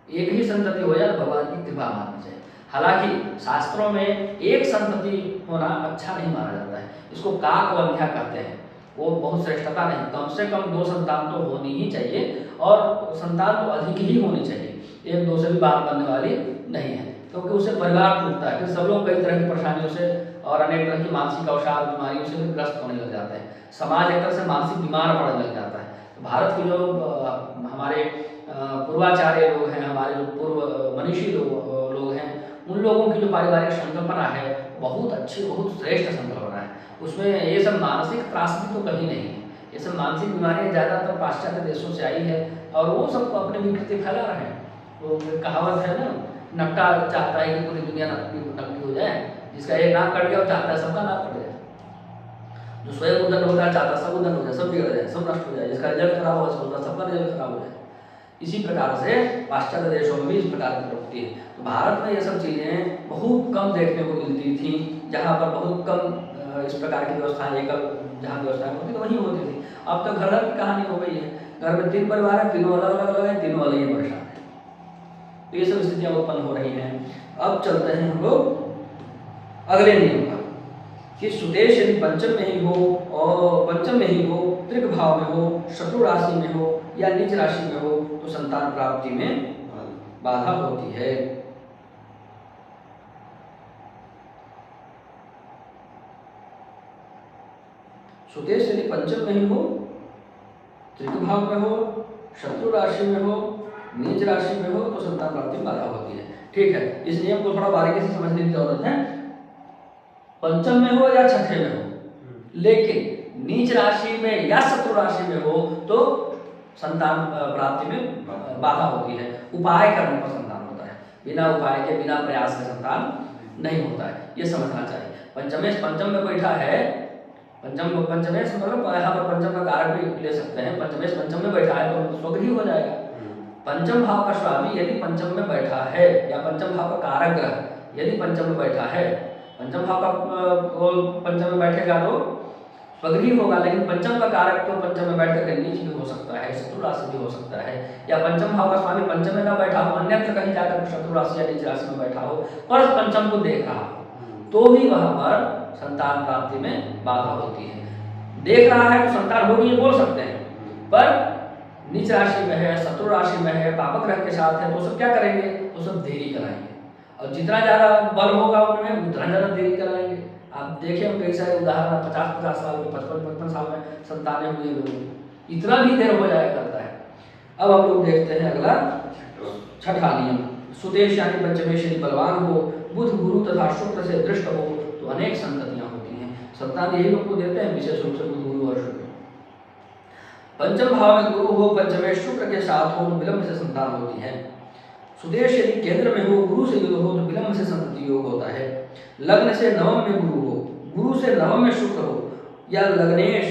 एक ही संतति हो जाए भगवान की कृपा माननी चाहिए। हालांकि शास्त्रों में एक संतति होना अच्छा नहीं माना जाता है, इसको काकवंध्या कहते हैं, वो बहुत श्रेष्ठता नहीं, कम से कम 2 संतान तो होनी ही चाहिए, और संतान तो अधिक ही होनी चाहिए, 1-2 से भी बात बनने वाली नहीं है, क्योंकि उससे परिवार टूटता है, फिर सब लोग कई तरह की परेशानियों से और अनेक तरह की मानसिक अवसाद बीमारियों से भी ग्रस्त होने लग जाते हैं, समाज एक तरह से मानसिक बीमार पड़ने लग जाता है। तो भारत के जो हमारे पूर्वाचार्य लोग हैं, हमारे जो पूर्व मनीषी लोग हैं, उन लोगों की जो पारिवारिक संकल्पना है बहुत अच्छी, बहुत श्रेष्ठ संकल्पना है। उसमें ये सब मानसिक त्रासदी तो कहीं नहीं है, ये सब मानसिक बीमारियाँ ज़्यादातर पाश्चात्य देशों से आई है और वो सब अपनी विकृति फैला रहे हैं। तो कहावत है ना, नक्का चाहता है कि पूरी दुनिया नकली हो जाए, जिसका एक नाक कट गया वो चाहता है सबका नाक कट जाए। जो स्वयं उद्दंड होना चाहता है सब उद्दंड हो जाए, सब बिगड़ जाए, सब नष्ट हो जाए, जिसका रिजल्ट खराब हो सकता, सबका रिजल्ट खराब हो जाए। इसी प्रकार से पाश्चात्य देशों में भी इस प्रकार की प्रवृत्ति है। तो भारत में ये सब चीज़ें बहुत कम देखने को मिलती थी, जहाँ पर बहुत कम इस प्रकार की व्यवस्थाएं, एकल जहाँ व्यवस्थाएं होती तो वहीं होती थी। अब तो घर घर की कहानी हो गई है, घर में 3 परिवार है, तीनों अलग अलग है, तीनों अलग ही परेशान है। तो ये सब स्थितियाँ उत्पन्न हो रही हैं। अब चलते हैं हम लोग अगले नियम पर कि सुदेश यदि पंचम में ही हो और पंचम में ही हो, त्रिक भाव में हो, शत्रु राशि में हो या नीच राशि में हो तो संतान प्राप्ति में बाधा होती है। सुदेश यदि पंचम में ही हो, त्रिक भाव में हो, शत्रु राशि में हो, नीच राशि में हो तो संतान प्राप्ति में बाधा होती है। ठीक है, इस नियम को थोड़ा बारीकी से समझने की जरूरत है। पंचम में हो या छठे में हो, लेकिन नीच राशि में या शत्रु राशि में हो तो संतान प्राप्ति में बाधा होती है। उपाय करने पर संतान होता है, बिना उपाय के, बिना प्रयास के संतान नहीं होता है, ये समझना चाहिए। पंचमेश पंचम में बैठा है, पंचमेश मतलब यहाँ पर पंचम का कारक भी ले सकते हैं। पंचमेश पंचम में बैठा है तो स्वगृही हो जाएगा। पंचम भाव का स्वामी यदि पंचम में बैठा है या पंचम भाव का कारक ग्रह यदि पंचम में बैठा है, पंचम भाव का पंचम में बैठेगा तो स्वगृही होगा, लेकिन पंचम का कारक तो पंचम में बैठ कर नीच भी हो सकता है, शत्रु राशि भी हो सकता है, या पंचम भाव का स्वामी पंचम में ना बैठा हो, अन्यत्र कहीं जाकर शत्रु राशि या नीच राशि में बैठा हो और पंचम को देख रहा हो तो भी वहां पर संतान प्राप्ति में बाधा होती है। देख रहा है तो संतान होगी ये बोल सकते हैं, पर नीच राशि में है, शत्रु राशि में है, पापक ग्रह के साथ है तो सब क्या करेंगे, तो सब देरी कराएंगे और जितना ज्यादा बल होगा उनमें उतना ज्यादा देरी कराएंगे। आप देखिए हम कई सारे उदाहरण 50-50 साल में, 55-55 साल में संतानें हुए लोग, इतना भी देर हो जाया करता है। अब हम लोग देखते हैं अगला छठा नियम। सुदेश यानी पंचमेश यदि बलवान हो, बुध गुरु तथा शुक्र से दृष्ट हो तो अनेक संततियां होती हैं। संतान यही लोग को देते हैं, विशेष रूप से बुध गुरु और शुक्र। पंचम भाव में गुरु हो, पंचमेश शुक्र के साथ हो तो विलंब से संतान होती है। सुदेश यदि केंद्र में हो, गुरु से युद्ध हो तो विलंब से संतति योग होता है। लग्न से नवम में गुरु हो, गुरु से नवम में शुक्र हो या लग्नेश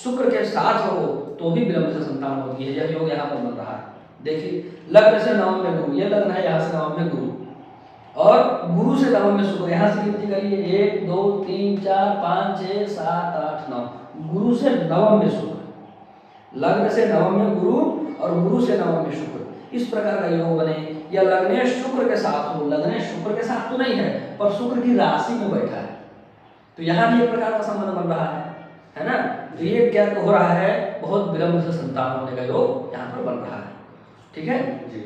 शुक्र के साथ हो तो भी विलंब से संतान होती है। यह योग यहाँ पर बन रहा है, देखिए लग्न से नवम में गुरु, ये लग्न है, यहाँ से नवम में गुरु और गुरु से नवम में शुक्र। यहाँ से गिनती करिए 1 2 3 4 5 6 7 8 9, गुरु से नवम में शुक्र, लग्न से नवम में गुरु और गुरु से नवम में शुक्र, इस प्रकार का योग बने। या लग्नेश शुक्र के साथ हो, लग्नेश शुक्र के साथ तो नहीं है पर शुक्र की राशि में बैठा है तो यहाँ भी एक प्रकार का संबंध बन रहा है ना। तो ये क्या हो रहा है, बहुत विलंब से संतान होने का योग यहाँ पर बन रहा है। ठीक है जी।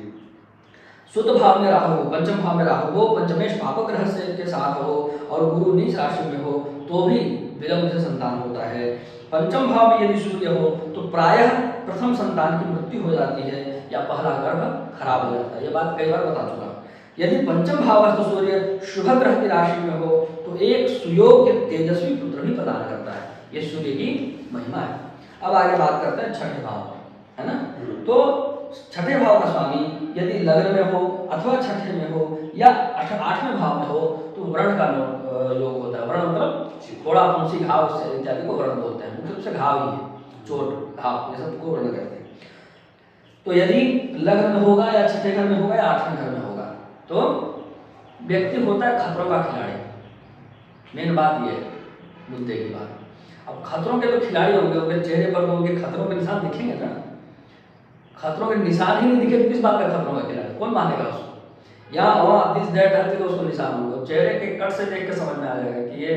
शुद्ध भाव में राहु हो, पंचम भाव में राहु हो, पंचमेश पापक ग्रह से के साथ हो और गुरु नीच राशि में हो तो भी विलंब से संतान होता है। पंचम भाव में यदि सूर्य हो तो प्रायः प्रथम संतान की मृत्यु हो जाती है या पहला गर्भ खराब हो जाता है। ये बात कई बार बता चुका। यदि पंचम भावस्थ सूर्य शुभ ग्रह की राशि में हो तो एक सुयोग्य तेजस्वी पुत्र भी प्रदान करता है। ये सूर्य की महिमा है। अब आगे बात करते हैं छठे भाव, है ना। तो छठे भाव का स्वामी यदि लग्न में हो अथवा छठे में हो या आठवें भाव में हो तो व्रण का योग होता है। व्रण मतलब थोड़ा फुंसी घाव से इत्यादि को व्रण बोलते हैं, मुख्य रूप से घाव ही है, चोट घाव ये सब को व्रण कहते हैं। तो यदि लग्न में होगा या छठे घर में होगा या आठवें घर में होगा तो व्यक्ति होता है खतरों का खिलाड़ी। मेन बात ये है मुद्दे की बात। अब खतरों के तो खिलाड़ी होंगे, उनके चेहरे पर तो उनके खतरों के निशान दिखेंगे ना। खतरों के निशान ही नहीं दिखे तो किस बात का खतरों का खिलाड़ी, कौन मानेगा उसको। यहाँ वहाँ दिस दैट हर जगह उसको निशान होगा। चेहरे के कट से देख के समझ में आ जाएगा कि ये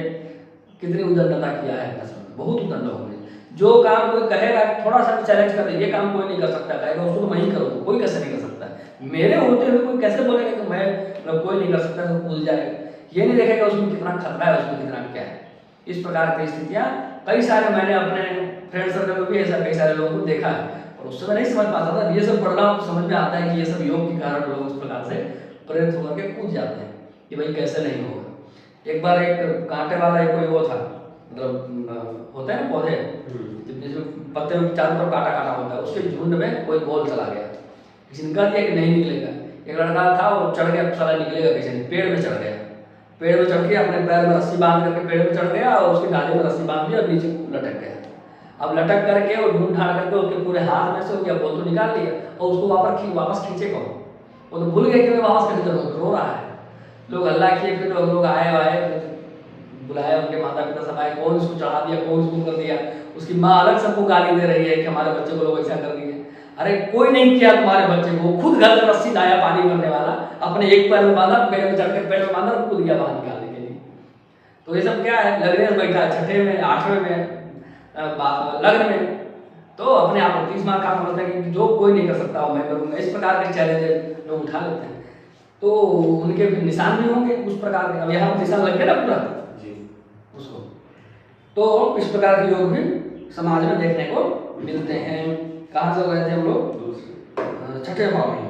कितनी उद्दंडता किया है, बहुत उद्दंड होंगे। जो काम कोई कहेगा थोड़ा सा भी चैलेंज कर दे, ये काम कोई नहीं कर सकता, कहेगा उसको तो मैं ही करूँ, कोई कैसे नहीं कर सकता। मेरे होते हुए कोई कैसे बोलेगा कि मैं कोई नहीं कर सकता, तो भूल जाएगा। ये नहीं देखेगा उसमें कितना खतरा है, उसमें कितना क्या है। इस प्रकार की स्थितियाँ कई सारे मैंने अपने फ्रेंड सर्कल में भी ऐसा कई सारे लोगों को देखा है और उस समय नहीं समझ पाता था। ये सब पढ़ रहा हूँ तो समझ में आता है कि ये सब योग के कारण लोग इस प्रकार से प्रेरित होकर के कूद जाते हैं कि भाई कैसे नहीं होगा। एक बार एक कांटे वाला एक कोई वो था, मतलब होता है ना पौधे जिसमें पत्ते में चारों तरफ काटा काटा होता है, उसके झुंड में कोई गोल चला गया। किसी ने कह दिया कि नहीं निकलेगा। एक लड़का था वो चढ़ गया, साला निकलेगा कैसे नहीं, पेड़ में चढ़ गया। पेड़ में चढ़ के अपने पैर में रस्सी बांध करके पेड़ में चढ़ गया और उसकी डाली में रस्सी बांध दी और नीचे लटक गया। अब लटक करके और ढूंढ ढाड़ करके उसके पूरे हाथ में से क्या बोल तो निकाल लिया और उसको वापस खींचे कौन? वो तो भूल गए कि मैं वापस खरीद रो रहा है। लोग हल्ला किए, फिर लोग आए बुलाया, उनके माता पिता सब आए, कौन इसको चढ़ा दिया, कौन इसको कर दिया। उसकी माँ अलग सबको गाली दे रही है कि हमारे बच्चे को लोग ऐसा कर दिए। अरे कोई नहीं किया तुम्हारे बच्चे को, खुद घर में रस्सी लाया पानी भरने वाला, अपने एक पैर में बांधा, पेड़ में चढ़ के पेड़ में बांधा और कूद गया बाहर निकालने के लिए। तो ये सब क्या है, लग्न बैठा है 6ठे में 8वें में लग्न में, तो अपने आप को 30 मार्क काम करता है कि जो कोई नहीं कर सकता मैं करूँगा। इस प्रकार के चैलेंज लोग उठा लेते हैं, तो उनके निशान भी होंगे उस प्रकार के। अब यहाँ निशान लग गया ना पूरा उसको, तो इस प्रकार के योग भी समाज में देखने को मिलते हैं। कहाँ से गए थे हम लोग? 6ठे भाव में।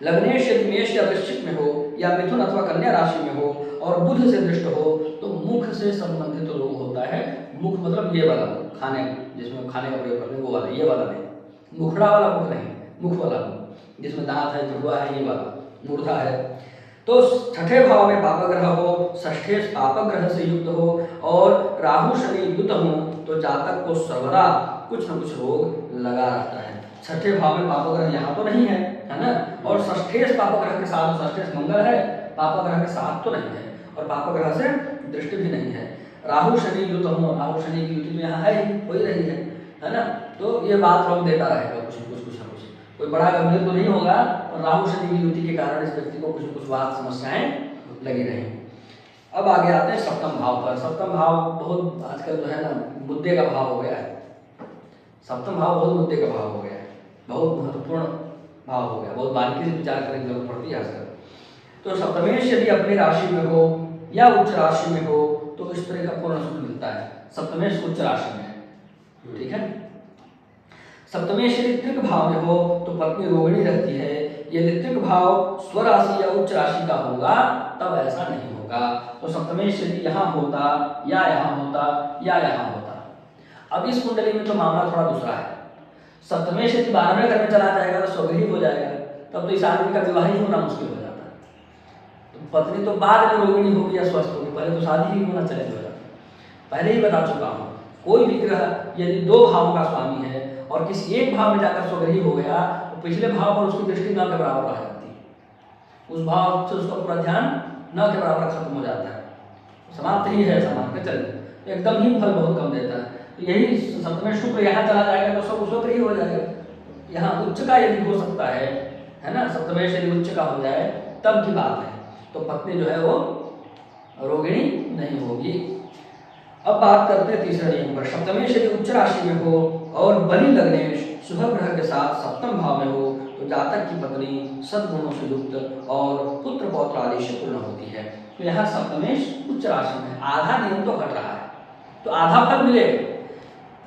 लग्नेश यदि मेष या वृश्चिक में हो या मिथुन अथवा कन्या राशि में हो और बुध से दृष्ट हो तो मुख से संबंधित रोग होता है। मुख मतलब ये वाला खाने, जिसमें खाने का प्रयोग करते हैं वो वाला, ये वाला नहीं, मुखड़ा वाला मुख नहीं, मुख वाला मुख जिसमें दांत है, जिह्वा है, ये वाला मूर्धा है। तो 6ठे भाव में पापग्रह हो, 6ठे पापग्रह से युक्त हो और राहु शनि युक्त हो तो जातक को सर्वदा कुछ न कुछ रोग लगा रहता है। 6ठे भाव में पापग्रह यहाँ तो नहीं है, है ना, और 6ठे पापग्रह के साथ 6ठे मंगल है, पापग्रह के साथ तो नहीं है और पापग्रह से दृष्टि भी नहीं है। राहु शनि युक्त हो, राहु शनि की युति में यहाँ है ही, हो ही रही है ना, तो ये बात रोक देता रहेगा कुछ ना कुछ कोई बड़ा गंभीर तो नहीं होगा और राहु शनि की युति के कारण इस व्यक्ति को कुछ न कुछ बात समस्याएं लगी रहेंगी। अब आगे आते हैं सप्तम भाव पर। सप्तम भाव बहुत आजकल जो है ना मुद्दे का भाव हो गया है। सप्तम भाव बहुत मुद्दे का भाव हो गया है, बहुत महत्वपूर्ण भाव हो गया, बहुत बारीकी से विचार करने की जरूरत पड़ती है आजकल। तो सप्तमेश यदि अपनी राशि में हो या उच्च राशि में हो तो इस तरह का पूर्ण सुख मिलता है। सप्तमेश उच्च राशि में, ठीक है। सप्तमेश यदि त्रिक भाव में हो तो पत्नी रोहिणी रहती है। यदि त्रिक भाव स्वराशि या उच्च राशि का होगा तब ऐसा नहीं होगा। तो सप्तमेश यदि यहाँ होता या यहाँ होता या यहाँ होता। अब इस कुंडली में तो मामला थोड़ा दूसरा है। सप्तमेश यदि 12वें घर में चला जाएगा तो स्वगृही हो जाएगा, तब तो इस आदमी का विवाह ही होना मुश्किल हो जाता है। तो पत्नी तो बाद में रोहिणी होगी या स्वस्थ होगी, पहले तो शादी ही होना चैलेंज हो जाता है। पहले ही बता चुका हूँ, कोई भी ग्रह यदि 2 भावों का स्वामी है और किसी एक भाव में जाकर स्वगृही हो गया तो पिछले भाव पर उसकी दृष्टि न के बराबर रह जाती है, उस भाव से उसका पूरा ध्यान न के बराबर खत्म हो जाता है, समाप्त ही है, समाप्त के चले एकदम ही फल बहुत कम देता है। तो यही सप्तमेश शुक्र यहाँ चला जाएगा तो सब स्वगृही हो जाएगा। यहाँ उच्च का यदि हो सकता है ना, सप्तमेश यदि उच्च का हो जाए तब की बात है, तो पत्नी जो है वो रोगिणी नहीं होगी। अब बात करते हैं तीसरे नियम पर। सप्तमेश यदि उच्च राशि में हो और बलि लग्नेश शुभ ग्रह के साथ सप्तम भाव में हो तो जातक की पत्नी सद्गुणों से युक्त और पुत्र पौत्र आदि से पूर्ण होती है। तो यहाँ सप्तमेश उच्च राशि में, आधा नियम तो घट रहा है तो आधा फल मिलेगा।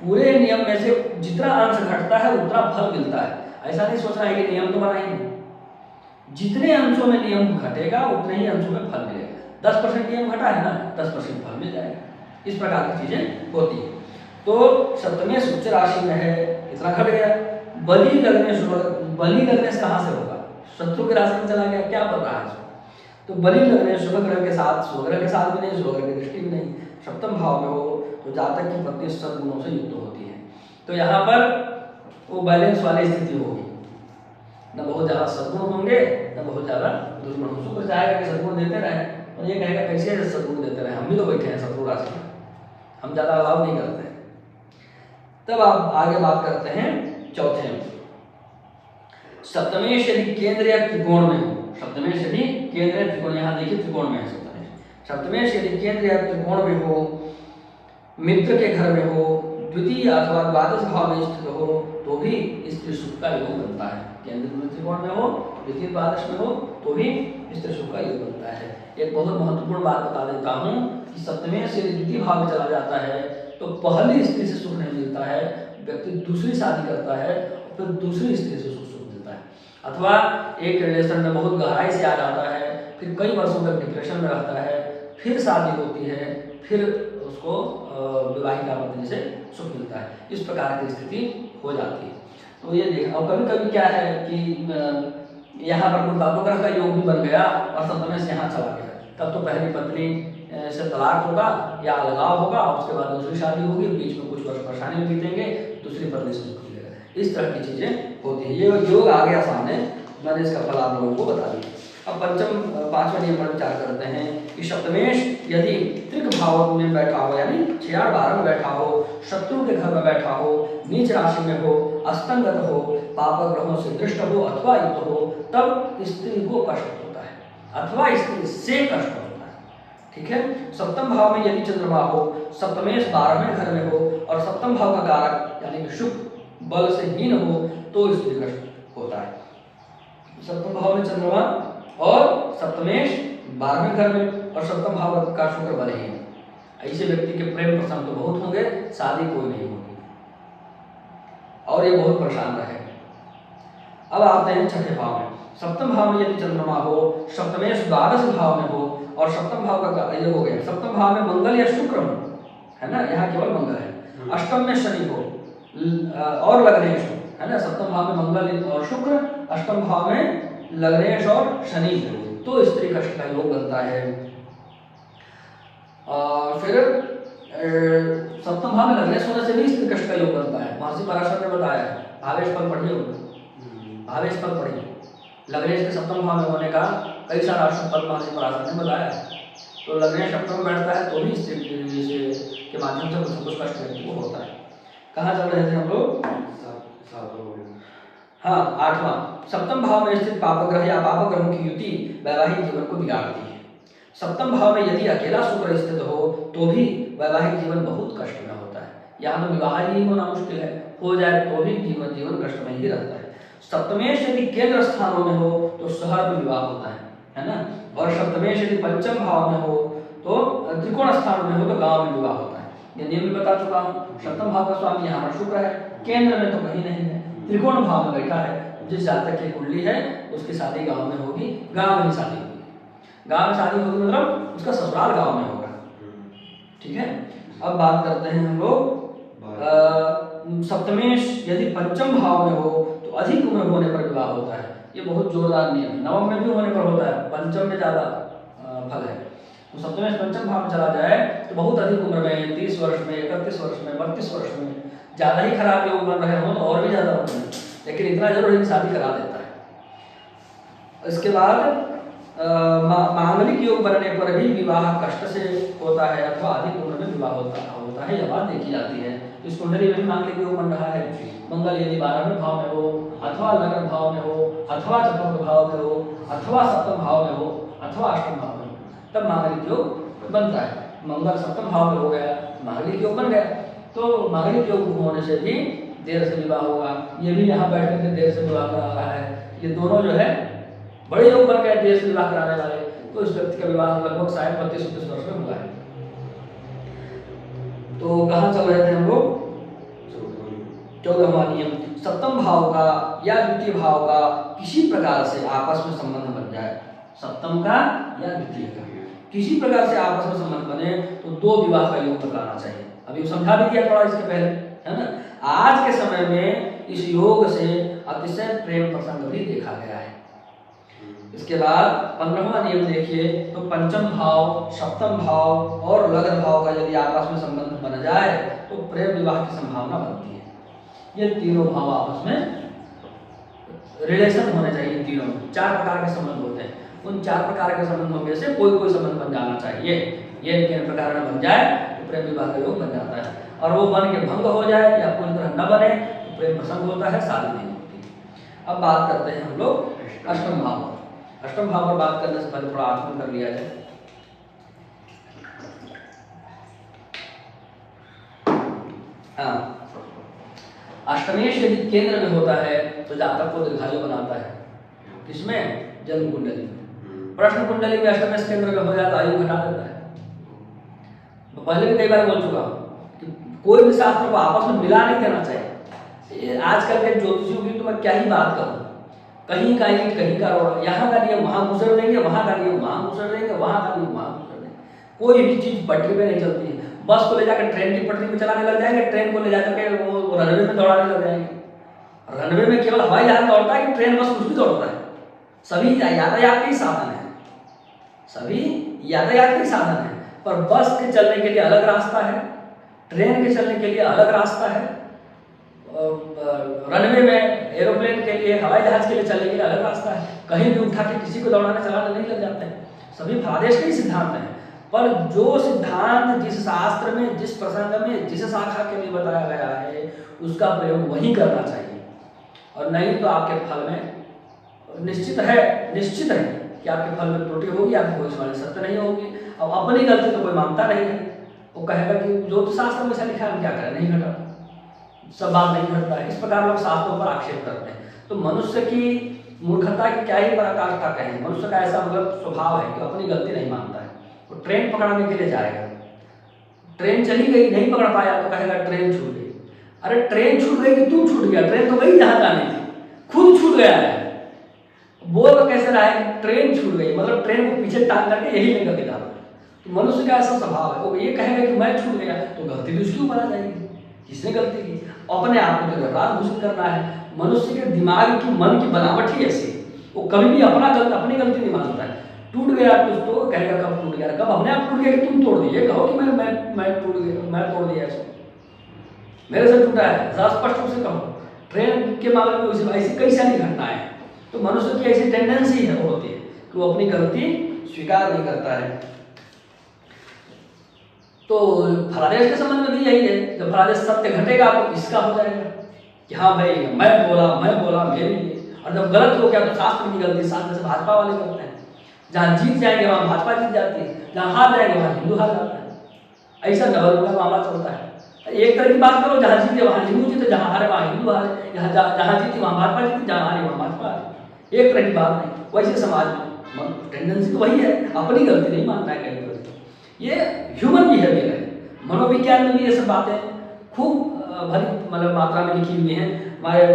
पूरे नियम में से जितना अंश घटता है उतना फल मिलता है। ऐसा नहीं सोचना है कि नियम तो बनाएंगे, जितने अंशों में नियम घटेगा उतने ही अंशों में फल मिलेगा। 10% नियम घटा है ना, 10% फल मिल जाएगा। इस प्रकार की चीजें होती है। तो सप्तमेश उच्च राशि में है, इतना घट गया। बलि लगने से कहाँ से होगा? शत्रु की राशि में चला गया, क्या पता रहा है इसको? तो बलि लगने शुभ ग्रह के साथ, स्वग्रह के साथ भी नहीं, स्वग्रह की दृष्टि भी नहीं, सप्तम भाव में हो तो जातक की पत्नी सद्गुणों से युक्त होती है। तो यहाँ पर वो बैलेंस वाली स्थिति होगी, न बहुत ज्यादा सद्गुण होंगे न बहुत ज्यादा दुर्गुण। शुक्र चाहेगा कि सद्गुण देते रहे और ये कहेगा कैसे सद्गुण देते रहे, हम भी तो बैठे हैं शत्रु राशि में, हम ज्यादा अलाव नहीं करते हैं। तब आप आगे बात करते हैं चौथे में। सप्तमेश यदि केंद्र या त्रिकोण में हो, सप्तमेश यदि केंद्र या त्रिकोण, यहाँ देखिए त्रिकोण में है सप्तमेश यदि केंद्र या त्रिकोण में हो, मित्र के घर में हो, द्वितीय अथवा द्वादश भाव में स्थित हो तो भी स्त्री सुख का योग बनता है। केंद्र में त्रिकोण में हो, द्वितीय द्वादश में हो तो भी स्त्री सुख का योग बनता है। एक बहुत महत्वपूर्ण बात बता देता हूँ कि सप्तमेश यदि द्वितीय भाव में चला जाता है तो पहली स्त्री से सुख नहीं मिलता है, व्यक्ति दूसरी शादी करता है और फिर दूसरी स्त्री से सुख मिलता है, अथवा एक रिलेशन में बहुत गहराई से आ जाता है, फिर कई वर्षों तक डिप्रेशन में रहता है, फिर शादी होती है, फिर उसको विवाहिता पत्नी से सुख मिलता है। इस प्रकार की स्थिति हो जाती है। तो ये देख, और कभी कभी क्या है कि यहाँ पर कोई पापोग्रह का योग भी बन गया और सप्तमेश यहाँ चला गया, तब तो पहली पत्नी से तलाक होगा या अलगाव होगा, उसके बाद दूसरी शादी होगी, बीच में कुछ वर्ष परेशानी में बीतेंगे, दूसरी पत्नी से सुख मिलेगा। इस तरह की चीज़ें होती हैं। ये योग आ गया सामने, मैंने इसका फल आप लोगों को बता दिया। अब पांचवें नियम पर विचार करते हैं कि सप्तमेश यदि त्रिक भाव में बैठा हो, यानी 6-12 में बैठा हो, शत्रु के घर में बैठा हो, नीच राशि में हो, अस्तंगत हो, पाप ग्रहों से दृष्ट हो अथवा युक्त हो, तब स्त्री को कष्ट होता है अथवा स्त्री से कष्ट होता है। ठीक है। सप्तम भाव में यदि चंद्रमा हो, सप्तमेश 12वें घर में हो और सप्तम भाव का कारक यानी कि शुक्र बल से हीन हो तो स्त्री कष्ट होता है। सप्तम भाव में चंद्रमा और सप्तमेश 12वें घर में और सप्तम भाव का शुक्र बने हैं, ऐसे व्यक्ति के प्रेम प्रसंग तो बहुत होंगे, शादी कोई नहीं होगी और ये बहुत परेशान रहे। अब आते हैं छठे भाव में। सप्तम भाव में यदि चंद्रमा हो, सप्तमेश 12वें भाव में हो और सप्तम भाव का ये हो गया, सप्तम भाव में मंगल या शुक्र हो, है ना, यहाँ केवल मंगल है। अष्टम में शनि हो और लग्नेश हो, है ना, सप्तम भाव में मंगल और शुक्र, अष्टम भाव में लग्नेश और शनि, तो स्त्री कष्ट का योग बनता है। फिर सप्तम भाव में लग्नेश होने से भी स्त्री कष्ट का योग बनता है। महर्षि पराशर ने बताया है, भावेश पद पढ़िए होगा, भावेश पद पढ़िए, लग्नेश के सप्तम भाव में होने का कई सारा अशुभ पद महर्षि पराशर ने बताया। तो लग्नेश सप्तम में बैठता है तो भी स्त्री के माध्यम से कुछ कष्ट व्यक्ति को होता है। कहाँ चल रहे थे हम लोग? हाँ, 8वां। सप्तम भाव में स्थित पापग्रह या पाप ग्रहों की युति वैवाहिक जीवन को बिगाड़ती है। सप्तम भाव में यदि अकेला शुक्र स्थित हो तो भी वैवाहिक जीवन बहुत कष्ट में होता है। यहाँ तो विवाह ही होना मुश्किल है, हो जाए तो भी जीवन कष्ट में ही रहता है। सप्तमेश यदि केंद्र स्थानों में हो तो शहर में विवाह होता है ना, और सप्तमेश यदि पंचम भाव में हो तो त्रिकोण स्थान में हो तो गांव में विवाह होता है। ये नियम भी बता चुका हूँ। सप्तम भाव का स्वामी यहाँ पर शुक्र है, केंद्र में तो कहीं नहीं है, त्रिकोण भाव में बैठा है। जिस जातक की कुंडली है उसकी शादी गांव में होगी, गांव में ही शादी होगी। गांव में शादी होगी मतलब उसका ससुराल गांव में होगा। ठीक है। अब बात करते हैं हम लोग सप्तमेश यदि पंचम भाव में हो तो अधिक उम्र होने पर विवाह होता है। ये बहुत जोरदार नियम है। नवम में भी होने पर होता है, पंचम में ज्यादा फल है। तो सप्तमेश पंचम भाव में चला जाए तो बहुत अधिक उम्र में, 30 वर्ष में, 31 वर्ष में, 32 वर्ष में ज्यादा ही खराब योग बन रहे हो तो और भी ज्यादा होते हैं, लेकिन इतना जरूर है शादी करा देता है। इसके बाद मांगलिक योग बनने पर भी विवाह कष्ट से होता है अथवा अधिक उम्र में विवाह होता है, यह बात देखी जाती है। इस कुंडली में भी मांगलिक योग बन रहा है। मंगल यदि 12वें भाव में हो अथवा लग्न भाव में हो अथवा चतुर्थ भाव में हो अथवा सप्तम भाव में हो अथवा अष्टम भाव में हो, तब मांगलिक योग बनता है। मंगल सप्तम भाव में हो गया, मांगलिक योग बन गया। तो मांगलिक योग होने से भी देर से विवाह होगा। ये भी यहाँ बैठ करके देर से विवाह करा रहा है। ये दोनों जो है बड़े योग बन गए देर से विवाह कराने वाले। तो इस व्यक्ति का विवाह लगभग शायद 32-33 वर्ष में हुआ है। तो कहाँ चल रहे थे हम लोग? 14वां नियम। सप्तम भाव का या द्वितीय भाव का किसी प्रकार से आपस में संबंध बन जाए, सप्तम का या द्वितीय का किसी प्रकार से आपस में संबंध बने तो 2 विवाह का योग बताना चाहिए। अभी समझा भी दिया थोड़ा इसके पहले, है ना। आज के समय में इस योग से अतिशय प्रेम प्रसंग भी देखा गया है। इसके बाद 15वां नियम देखिए तो पंचम भाव, सप्तम भाव और लग्न भाव का यदि आपस में संबंध बन जाए तो प्रेम विवाह की संभावना बनती है। ये तीनों भाव आपस में रिलेशन होने चाहिए। तीनों में 4 प्रकार के संबंध होते हैं। उन 4 प्रकार के संबंधों में से कोई संबंध बन जाना चाहिए। ये तीन प्रकार में बन जाए तो प्रेम विवाह का योग बन जाता है। और वो बन के भंग हो जाए या पूरी तरह न बने तो प्रेम प्रसंग होता है, शादी नहीं होती। अब बात करते हैं हम लोग अष्टम भाव। अष्टम भाव पर बात करने से पहले थोड़ा आचमन कर लिया जाए। हाँ, अष्टमेश यदि केंद्र में होता है तो जातक को दीर्घायु बनाता है। किसमें? जन्म कुंडली में। प्रश्न कुंडली में अष्टमेश केंद्र में हो जाता है, आयु घटा देता है। तो पहले भी कई बार बोल चुका हूँ कि कोई भी शास्त्र को आपस में मिला नहीं देना चाहिए। आजकल के ज्योतिषियों की तो मैं क्या ही बात करूँ, कहीं का ईंट कहीं का रोड़ा, यहाँ का नियम वहाँ गुजर देंगे, वहाँ का नियम वहाँ गुजर देंगे, वहाँ का नियम वहाँ गुजर देंगे। कोई भी चीज पटरी पे नहीं चलती है। बस को ले जाकर ट्रेन की पटरी पे चलाने लग जाएंगे, ट्रेन को ले जाकर के वो रनवे में दौड़ाने लग जाएंगे। रनवे में केवल हवाई जहाज दौड़ता है कि ट्रेन बस कुछ भी दौड़ता है? सभी यातायात के साधन है, सभी यातायात के साधन है, पर बस के चलने के लिए अलग रास्ता है, ट्रेन के चलने के लिए अलग रास्ता है, रनवे में एरोप्लेन के लिए, हवाई जहाज के लिए चलने के लिए अलग रास्ता है। कहीं भी उठा के किसी को दौड़ाने चलाने नहीं लग जाते हैं। सभी फलादेश के ही सिद्धांत हैं, पर जो सिद्धांत जिस शास्त्र में, जिस प्रसंग में, जिस शाखा के लिए बताया गया है, उसका प्रयोग वही करना चाहिए। और नहीं तो आपके फल में निश्चित है कि आपके फल में त्रुटि होगी, आपकी भविष्यवाणी सत्य नहीं होगी। अब अपनी गलती तो कोई मानता नहीं है, वो कहेगा कि ज्योतिष शास्त्र में ऐसा लिखा है, हम क्या करें, नहीं घटा, सब बात नहीं घटता है। इस प्रकार लोग शास्त्रों पर आक्षेप करते हैं। तो मनुष्य की मूर्खता की क्या ही पराकाष्ठा कहें। मनुष्य का ऐसा मतलब स्वभाव है कि अपनी गलती नहीं मानता है। वो ट्रेन पकड़ने के लिए जाएगा, ट्रेन चली गई, नहीं पकड़ पाया तो कहेगा ट्रेन छूट गई। अरे ट्रेन छूट गई कि तुम छूट गया? ट्रेन तो वही जहां जानी थी, खुद छूट गया है। बोल कैसे रहा है ट्रेन छूट गई, मतलब ट्रेन को पीछे टांग करके यही लेकर के जाता है। तो मनुष्य का ऐसा स्वभाव है, वो ये कहेगा कि मैं छूट गया, तो गलती तो उसके ऊपर आ जाएगी, किसने गलती की? अपने आप को अपराध घोषित करना है। मनुष्य के दिमाग की, मन की बनावट ही ऐसी, वो कभी भी अपनी गलती नहीं मानता है। टूट गया कुछ तो कहेगा कब टूट गया, कब अपने आप टूट गया कि तुम तोड़ दिए, कहो कि मैं टूट गया, मैं तोड़ दिया इसको, मेरे से टूटा है, स्पष्ट रूप से कहो। ट्रेन के मामले में ऐसी कई सारी घटनाएं हैं। तो मनुष्य की ऐसी टेंडेंसी है, वो होती है कि वो अपनी गलती स्वीकार नहीं करता है। तो फलादेश के संबंध में भी यही है, जब फलादेश सत्य घटेगा तो इसका हो जाएगा कि हाँ भाई मैं बोला मेरी है। और जब गलत हो गया तो शास्त्र की गलती, शास्त्र से भाजपा वाले करते हैं। जहाँ जीत जाएंगे वहाँ भाजपा जीत जाती है, जहाँ हार जाएंगे वहाँ हिंदू हार जाता है। ऐसा डबल का मामला चलता है। एक तरह की बात करो, जहाँ जीते वहाँ हिंदू जीते, जहाँ हारे वहाँ हिंदू हारे, जहाँ जीती वहाँ भाजपा जीती, जहाँ हारे वहाँ भाजपा हारे। एक तरह की बात नहीं। वैसे समाज में टेंडेंसी तो वही है, अपनी गलती नहीं मानना है कहीं पर। ये ह्यूमन बिहेवियर है। मनोविज्ञान में भी ये सब बातें खूब भरी मतलब मात्रा में लिखी हुई हैं। हमारे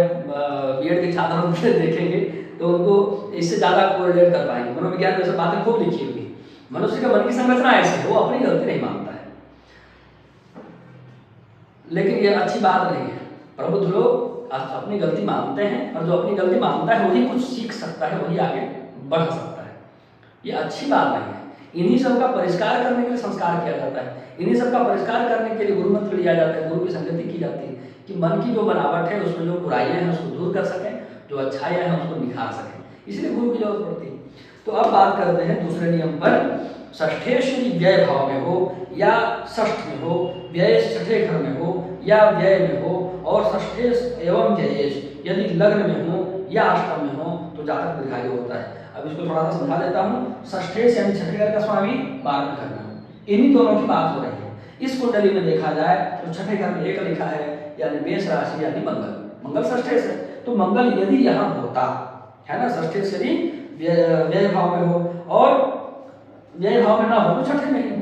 बीएड के छात्रों को देखेंगे तो उनको इससे ज़्यादा कोरिलेट कर पाएंगे। मनोविज्ञान में सब बातें खूब लिखी हुई है। मनुष्य का मन की संरचना ऐसी है, वो अपनी गलती नहीं मानता है। लेकिन ये अच्छी बात नहीं है। प्रबुद्ध लोग अपनी गलती मानते हैं, और जो अपनी गलती मानता है वही कुछ सीख सकता है, वही आगे बढ़ सकता है। ये अच्छी बात नहीं है। इन्हीं सब का परिष्कार करने के लिए संस्कार किया जाता है। इन्हीं सब का परिष्कार करने के लिए गुरु मंत्र लिया जाता है, गुरु की संगति की जाती है कि मन की जो बनावट है उसमें जो बुराइयां हैं उसको दूर कर सकें, जो अच्छाइयां हैं उसको निखार सकें। इसलिए गुरु की जरूरत पड़ती है। तो अब बात करते हैं दूसरे नियम पर। षष्ठेश यदि व्यय भाव में हो या षष्ठ में हो, व्यय छठे घर में हो या व्यय में हो, और षष्ठेश एवं व्ययेश यदि लग्न में हो या अष्टम में हो तो जातक दीर्घायु होता है। अब इसको थोड़ा सा समझा देता हूँ। षष्ठेश यानी छठे घर का स्वामी 12वें घर में, इन्हीं दोनों की बात हो रही है। इस कुंडली में देखा जाए तो छठे घर में एक लिखा है, यानी मेष राशि यानी मंगल। मंगल षष्ठेश है, तो मंगल यदि यहाँ होता है ना, षष्ठेश यदि व्यय भाव में हो और व्यय भाव में ना हो तो छठे में ही हो।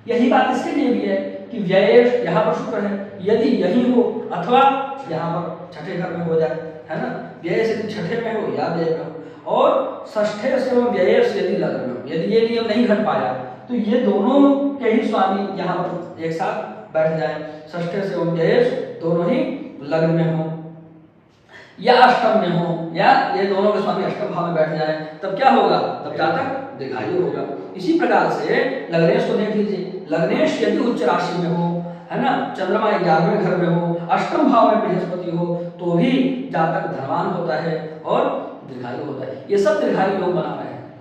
यही बात इसके लिए भी है कि व्ययेश यहाँ पर शुक्र है, यदि यही हो अथवा यहाँ पर छठे घर में हो जाए, है ना। व्ययेश यदि छठे में हो या व्यय में हो, और षष्ठेश एवं व्ययेश यदि लग्न में हो। यदि ये नियम नहीं घट पाया तो ये दोनों के ही स्वामी यहाँ पर एक साथ बैठ जाए, षष्ठेश एवं व्ययेश दोनों ही लग्न में हो या अष्टम में हो, या ये दोनों के स्वामी अष्टम भाव में बैठ जाए, तब क्या होगा? तब जातक दीर्घायु होगा। इसी प्रकार से लग्नेश को देख लीजिए। लग्नेश यदि उच्च राशि में हो, है ना, चंद्रमा 11वें घर में हो, अष्टम भाव में बृहस्पति हो, तो भी जातक धनवान होता है और दीर्घायु होता है। ये सब दीर्घायु योग बना रहे हैं।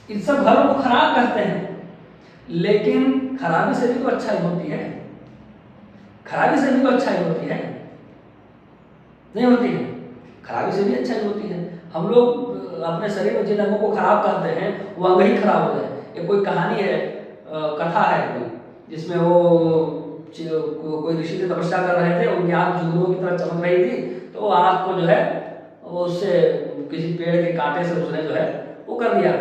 इन सब घरों को खराब कहते हैं, लेकिन खराबी से भी तो अच्छाई होती है। खराबी से भी तो अच्छाई होती है, नहीं होती है? खराबी से भी अच्छाई होती है। हम लोग अपने शरीर में जिन अंगों को खराब करते हैं वो अंग ही खराब हो जाए। ये कोई कहानी है, कथा है कोई, जिसमें वो कोई ऋषि की तपस्या कर रहे थे, उनकी आँख जुगनुओं की तरह चमक रही थी, तो वो आँख को जो है वो उससे किसी पेड़ के कांटे से उसने जो है वो कर दिया,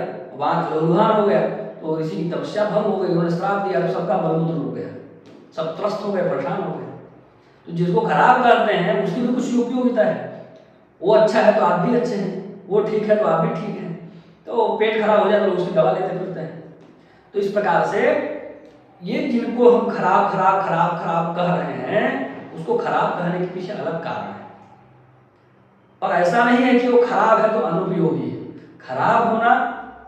आँख लुहान हो गया। तो ऋषि की तपस्या भंग हो गई, उन्होंने श्राप दिया, तो सबका बलमूत्र रुक गया, सब त्रस्त हो गए, परेशान हो गए। तो जिसको खराब करते हैं उसकी भी कुछ उपयोगिता है। वो अच्छा है तो आप भी अच्छे हैं, वो ठीक है तो आप भी ठीक हैं। तो पेट खराब हो जाए तो उसकी दवा लेते फिरते हैं। तो इस प्रकार से ये जिनको हम खराब खराब खराब खराब कह रहे हैं, उसको खराब कहने के पीछे अलग कारण है। और ऐसा नहीं है कि वो खराब है तो अनुपयोगी है। खराब होना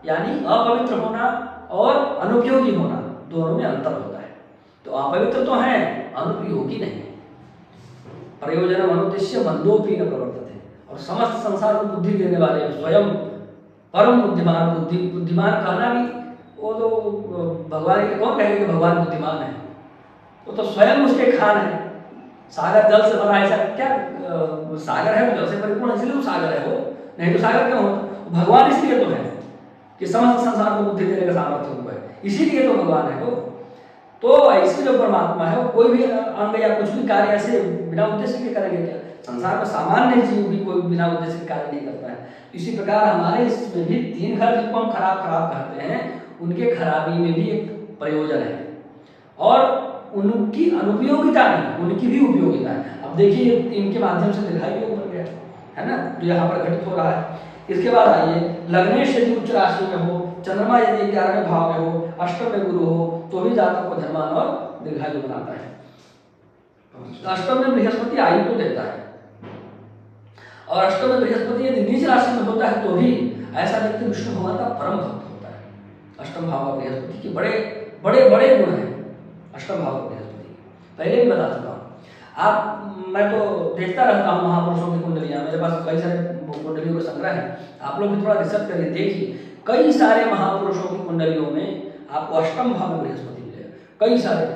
यानी अपवित्र होना, और अनुपयोगी होना, दोनों में अंतर होता है। तो अपवित्र तो हैं, अनुपयोगी नहीं। प्रयोजनम अनुद्देश्य मंदोपि न प्रवर्तते, और समस्त संसार को बुद्धि देने वाले स्वयं परम बुद्धिमान, बुद्धिमान कहना भी, वो तो भगवान के, कौन कहेगा कि भगवान बुद्धिमान है? वो तो स्वयं उसके खान है। सागर जल से भरा, ऐसा क्या सागर है? वो जल से परिपूर्ण, इसलिए वो सागर है। वो नहीं तो सागर क्यों होता? भगवान इसलिए तो है कि समस्त संसार को बुद्धि देने का सामर्थ्य हुआ है, इसीलिए तो भगवान है वो। तो ऐसे जो परमात्मा है, वो कोई भी अंग या कुछ भी कार्य ऐसे बिना उद्देश्य के करेंगे क्या? संसार में सामान्य जीव भी कोई बिना उद्देश्य के कार्य नहीं करता है। इसी प्रकार हमारे इसमें भी तीन घर जिनको हम खराब खराब कहते हैं, उनके खराबी में भी एक प्रयोजन है, और उनकी अनुपयोगिता नहीं, उनकी भी उपयोगिता है। अब देखिए, इनके माध्यम से दीर्घायु योग बन गया है ना, जो यहाँ पर घटित हो रहा है। इसके बाद आइए, लग्नेश यदि उच्च राशि में हो, चंद्रमा यदि 11वें भाव में हो, अष्टम में गुरु हो, तो भी जातक को धनवान और दीर्घायु बनाता है। अष्टम में बृहस्पति आयु को देता है, और अष्टम में बृहस्पति यदि नीच राशि में होता है तो भी ऐसा व्यक्ति विष्णु भगवान का परम भक्त होता है। अष्टम भाव का बृहस्पति के बड़े बड़े बड़े गुण हैं। अष्टम भाव का बृहस्पति पहले भी बता चुका हूँ। मैं तो देखता रहता हूँ महापुरुषों की कुंडलियाँ, मेरे पास कई सारे कुंडलियों का संग्रह है। आप लोग भी थोड़ा रिसर्च करिए, देखिए कई सारे महापुरुषों की कुंडलियों में आपको अष्टम भाव में बृहस्पति मिलेगा। कई सारे,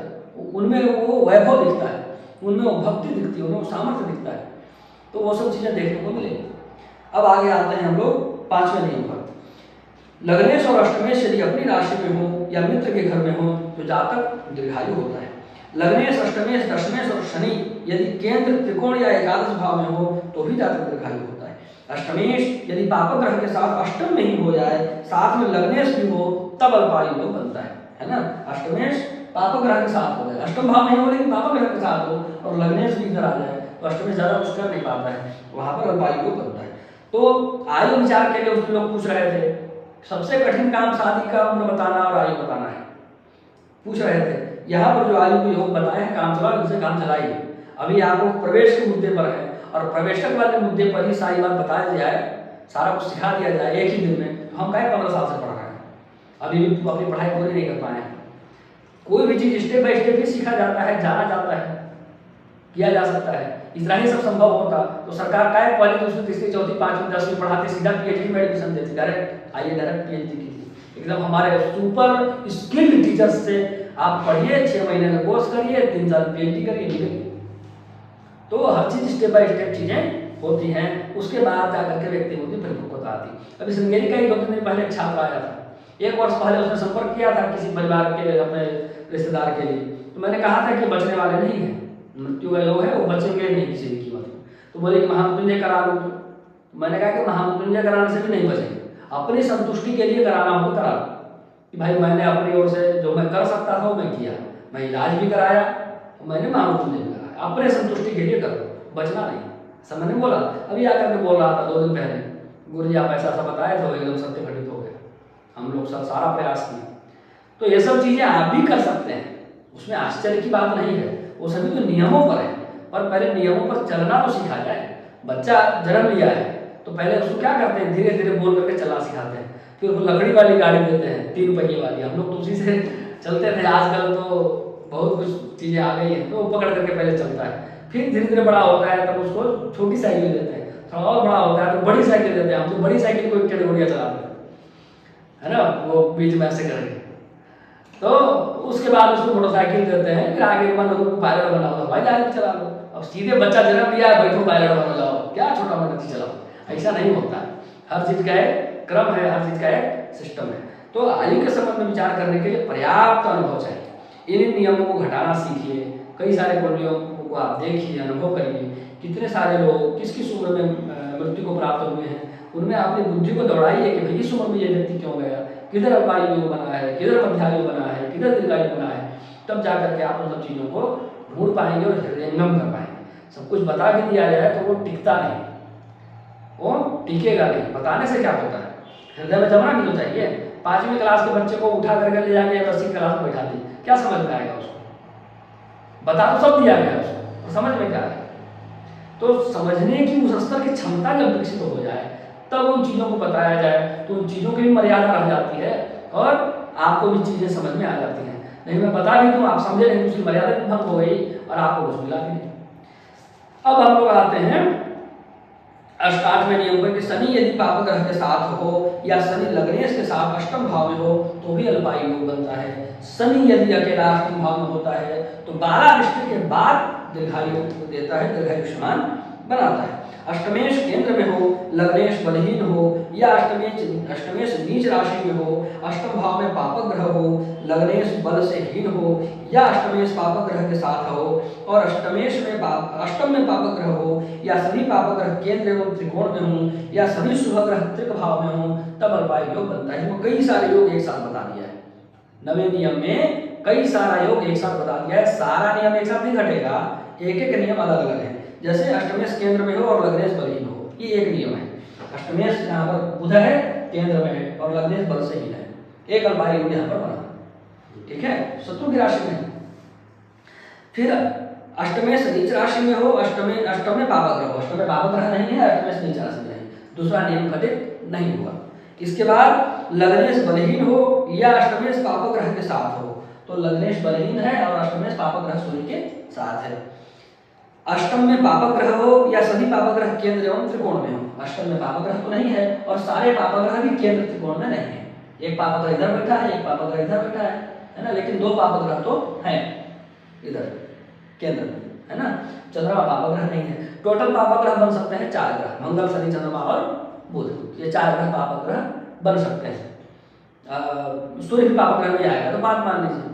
उनमें वो वैभव दिखता है, उनमें वो भक्ति दिखती है, उनमें वो सामर्थ्य दिखता है। तो वो सब चीज़ें देखने को मिलेगी। अब आगे आते हैं हम लोग पांचवें नियम पर। लग्नेश और अष्टमेश यदि अपनी राशि में हो या मित्र के घर में हो तो जातक दीर्घायु होता है। लग्नेश, अष्टमेश, दशमेश और शनि यदि केंद्र, त्रिकोण या एकादश भाव में हो तो भी जातक दीर्घायु होता है। अष्टमेश यदि पाप ग्रह के साथ अष्टम में ही हो जाए, साथ में लग्नेश भी हो, तब अल्पायु योग बनता है ना। अष्टमेश पाप ग्रह के साथ हो जाए, अष्टम भाव में हो लेकिन पाप ग्रह के साथ हो, और लग्नेश भी इधर आ जाए तो अष्टमेश ज्यादा कुछ कर नहीं पाता है, वहां पर अल्पायु योग बनता है। तो आयु विचार के लिए उसमें लोग पूछ रहे थे, सबसे कठिन काम शादी का उम्र बताना और आयु बताना है, पूछ रहे थे। यहाँ पर जो आयु को योग बताए हैं, काम चलाओ, इनसे काम चलाइए। अभी आपको प्रवेश के मुद्दे पर है, और प्रवेशक वाले मुद्दे पर ही सारी बात बताया जाए, सारा कुछ सिखा दिया जाए एक ही दिन में, तो हम कहीं 15 साल से पढ़ रहे हैं, अभी भी अपनी पढ़ाई पूरी नहीं कर पाए हैं। कोई भी चीज स्टेप बाय स्टेप ही सीखा जाता है, जाना जाता है, किया जा सकता है। इतना ही सब संभव होता तो सरकार का पहले दूसरी तीसरी चौथी पांचवी 10वीं पढ़ाते, सीधा पीएचडी में एडमिशन देती, डायरेक्ट पीएचडी की थी। एकदम हमारे सुपर स्किल्ड टीचर्स से आप पढ़िए, 6 महीने का कोर्स करिए, 3 साल पीएचडी करिए, निकलिए। तो हर चीज स्टेप बाय स्टेप चीजें होती हैं, उसके बाद जाकर के व्यक्ति होती परिपक्वता आती। अभी श्रृंगेरी का ही 2-3 दिन पहले एक छात्र आया था, 1 वर्ष पहले उसने संपर्क किया था किसी परिवार के अपने रिश्तेदार के लिए, तो मैंने कहा था कि बचने वाले नहीं है, मृत्यु का योग है, वो बचेंगे नहीं किसी भी कीमत में। तो बोले कि महामृत्युंजय करा लो। तो मैंने कहा कि महामृत्युंजय कराने से भी नहीं बचेंगे, अपनी संतुष्टि के लिए कराना हो करा लो, कि भाई मैंने अपनी ओर से जो मैं कर सकता था वो मैं किया, मैं इलाज भी कराया, मैंने महामृत्युंजय भी कराया, अपने संतुष्टि के लिए करो, बचना नहीं। सब मैंने बोला, अभी आकर के बोल रहा था 2 दिन पहले, गुरु जी आप ऐसा ऐसा बताए तो एकदम सत्य घटित हो गया, हम लोग सब सारा प्रयास किए। तो ये सब चीजें आप भी कर सकते हैं, उसमें आश्चर्य की बात नहीं है, वो सभी तो नियमों पर है, पर पहले नियमों पर चलना तो सिखा जाए। बच्चा जन्म लिया है तो पहले उसको क्या करते हैं, धीरे धीरे बोल करके चला सिखाते हैं, फिर वो लकड़ी वाली गाड़ी देते हैं 3 पहिए वाली, हम लोग तो उसी से चलते थे। आजकल तो बहुत कुछ चीजें आ गई हैं, तो वो पकड़ करके पहले चलता है, फिर धीरे धीरे बड़ा होता है तब उसको छोटी साइकिल देते हैं, थोड़ा और बड़ा होता है तो बड़ी साइकिल देते हैं। हम तो बड़ी साइकिल को एक कैटेगोरिया चलाते हैं, है ना, वो बीच में ऐसे करके। तो उसके बाद उसको मोटरसाइकिल देते हैं, फिर आगे मन हो पायलट बना लो, भाई गाड़ी चला लो। अब सीधे बच्चा जन्म लिया है, बैठो पायलट बनो जाओ, क्या छोटा मोटा चीज चलाओ, ऐसा नहीं होता है। हर चीज का एक क्रम है, हर चीज का एक सिस्टम है। तो आयु के संबंध में विचार करने के लिए पर्याप्त अनुभव चाहिए। इन नियमों को घटाना सीखिए, कई सारे कुंडलियों को आप देखिए, अनुभव करिए, कितने सारे लोग किस किस उम्र में मृत्यु को प्राप्त हुए हैं, उनमें अपनी बुद्धि को दौड़ाइए कि भाई इस उम्र में ये व्यक्ति क्यों गया, किधर अल्पायु बना है, किधर मध्यायु बना है, किधर दीर्घायु बना है, तब जाकर के आप उन सब चीज़ों को ढूंढ पाएंगे और हृदयंगम कर पाएंगे। सब कुछ बता भी दिया जाए तो वो टिकता नहीं, वो टिकेगा नहीं। बताने से क्या होता है, हृदय में जमना भी तो चाहिए। 5वीं क्लास के बच्चे को उठा करके ले जाके 10वीं क्लास में बैठा दी, क्या समझ में आएगा उसको? बता तो सब दिया गया उसको, तो समझ में क्या आएगा? तो समझने की उस स्तर की क्षमता जब विकसित हो जाए, तब उन चीज़ों को बताया जाए तो उन चीज़ों की भी मर्यादा रह जाती है, और आपको भी चीज़ें समझ में आ जाती हैं। नहीं मैं बता भी दूँ आप समझे नहीं, उसकी मर्यादा भी भंग हो गई और आपको कुछ मिला भी नहीं। अब हम लोग आते हैं अष्टाठवें नियम पर कि शनि यदि पाप ग्रह के साथ हो या शनि लग्नेश के साथ अष्टम भाव में हो तो भी अल्पायु योग बनता है। शनि यदि अकेला अष्टम भाव में होता है तो 12 अष्ट के बाद दीर्घायु देता है, दीर्घायुष्मान बनाता है। अष्टमेश केंद्र में हो, लग्नेश बलहीन हो या अष्टमेश नीच राशि में हो, अष्टम भाव में पापक ग्रह हो, लग्नेश बल से हीन हो या अष्टमेश पापक ग्रह के साथ हो और अष्टम में पापक ग्रह हो या सभी पापक ग्रह केंद्र एवं त्रिकोण में हो या सभी शुभ ग्रह त्रिक भाव में हो तब अल्पायु योग बनता है। वो कई सारे योग एक साथ बता दिया है। नवे नियम में कई सारा योग एक साथ बता दिया है। सारा नियम एक साथ नहीं घटेगा, एक एक नियम अलग अलग है। जैसे अष्टमेश केंद्र में हो और लग्नेश बलहीन हो, ये एक नियम है। अष्टमेश यहाँ पर बुध है, केंद्र में है और लग्नेश बल से हीन है, एक अल्पायु योग यहाँ पर बना। ठीक है, शत्रु की राशि में। फिर अष्टमेश नीच राशि में हो, अष्टम में पापक ग्रह हो, अष्टम में पापक ग्रह नहीं है, अष्टमेश नीच राशि में नहीं, दूसरा नियम घटित नहीं हुआ। इसके बाद लग्नेश बलहीन हो या अष्टमेश पापक ग्रह के साथ हो, तो लग्नेश बलहीन है और अष्टमेश पापक ग्रह सूर्य के साथ है। अष्टम में पापक ग्रह हो या सभी पापक ग्रह केंद्र एवं त्रिकोण में हो, अष्टम में पापक ग्रह तो नहीं है और सारे पापक ग्रह भी केंद्र त्रिकोण में नहीं है। एक पापक ग्रह इधर बैठा है, एक पापक ग्रह इधर बैठा है ना, लेकिन दो पापक ग्रह तो है इधर केंद्र में, है ना। चंद्रमा पापक ग्रह नहीं है। टोटल पापक ग्रह बन सकते हैं 4 ग्रह, मंगल शनि चंद्रमा और बुध, ये 4 ग्रह पापक ग्रह बन सकते हैं। सूर्य भी पापक ग्रह में आएगा तो बात मान लीजिए।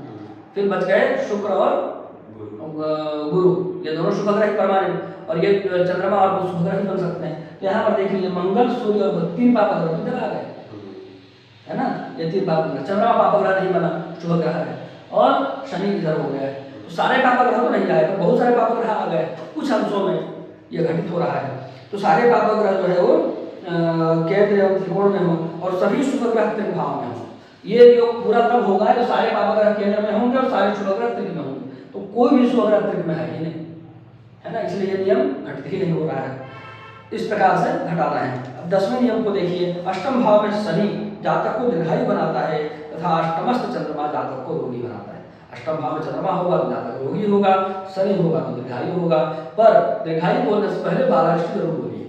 फिर बच गए शुक्र और गुरु, ये दोनों शुभ ग्रह परमानेंट और ये चंद्रमा और बुध शुभ ग्रह बन सकते हैं। तो यहाँ पर देख लीजिए मंगल सूर्य और बुध 3 पापक ग्रह इधर आ गए, है ना, ये 3 पापक ग्रह। चंद्रमा पापक ग्रह नहीं बना, शुभ ग्रह है और शनि इधर हो गया है। तो सारे पापक ग्रह तो नहीं आए, तो बहुत सारे पापक ग्रह आ गए, कुछ अंशों में ये घटित हो रहा है। तो सारे पापक ग्रह जो है वो केंद्र एवं त्रिकोण में हो और सभी शुभ ग्रह त्रिक भाव में हो। ये योग पूरा तब होगा जो सारे पापक ग्रह केंद्र में होंगे और सारे शुभ ग्रह त्रिक में होंगे। तो कोई भी शुभ ग्रह त्रिक में है ही नहीं, है ना, इसलिए ये नियम घटित ही नहीं हो रहा है। इस प्रकार से घटाना है। अब 10वें नियम को देखिए। अष्टम भाव में शनि जातक को दीर्घायु बनाता है तथा अष्टमस्थ चंद्रमा जातक को रोगी बनाता है। अष्टम भाव में चंद्रमा होगा तो जातक रोगी होगा, शनि होगा तो दीर्घायु होगा। पर दीर्घायु बोलने से पहले 12 वर्ष जरूर बोलिए,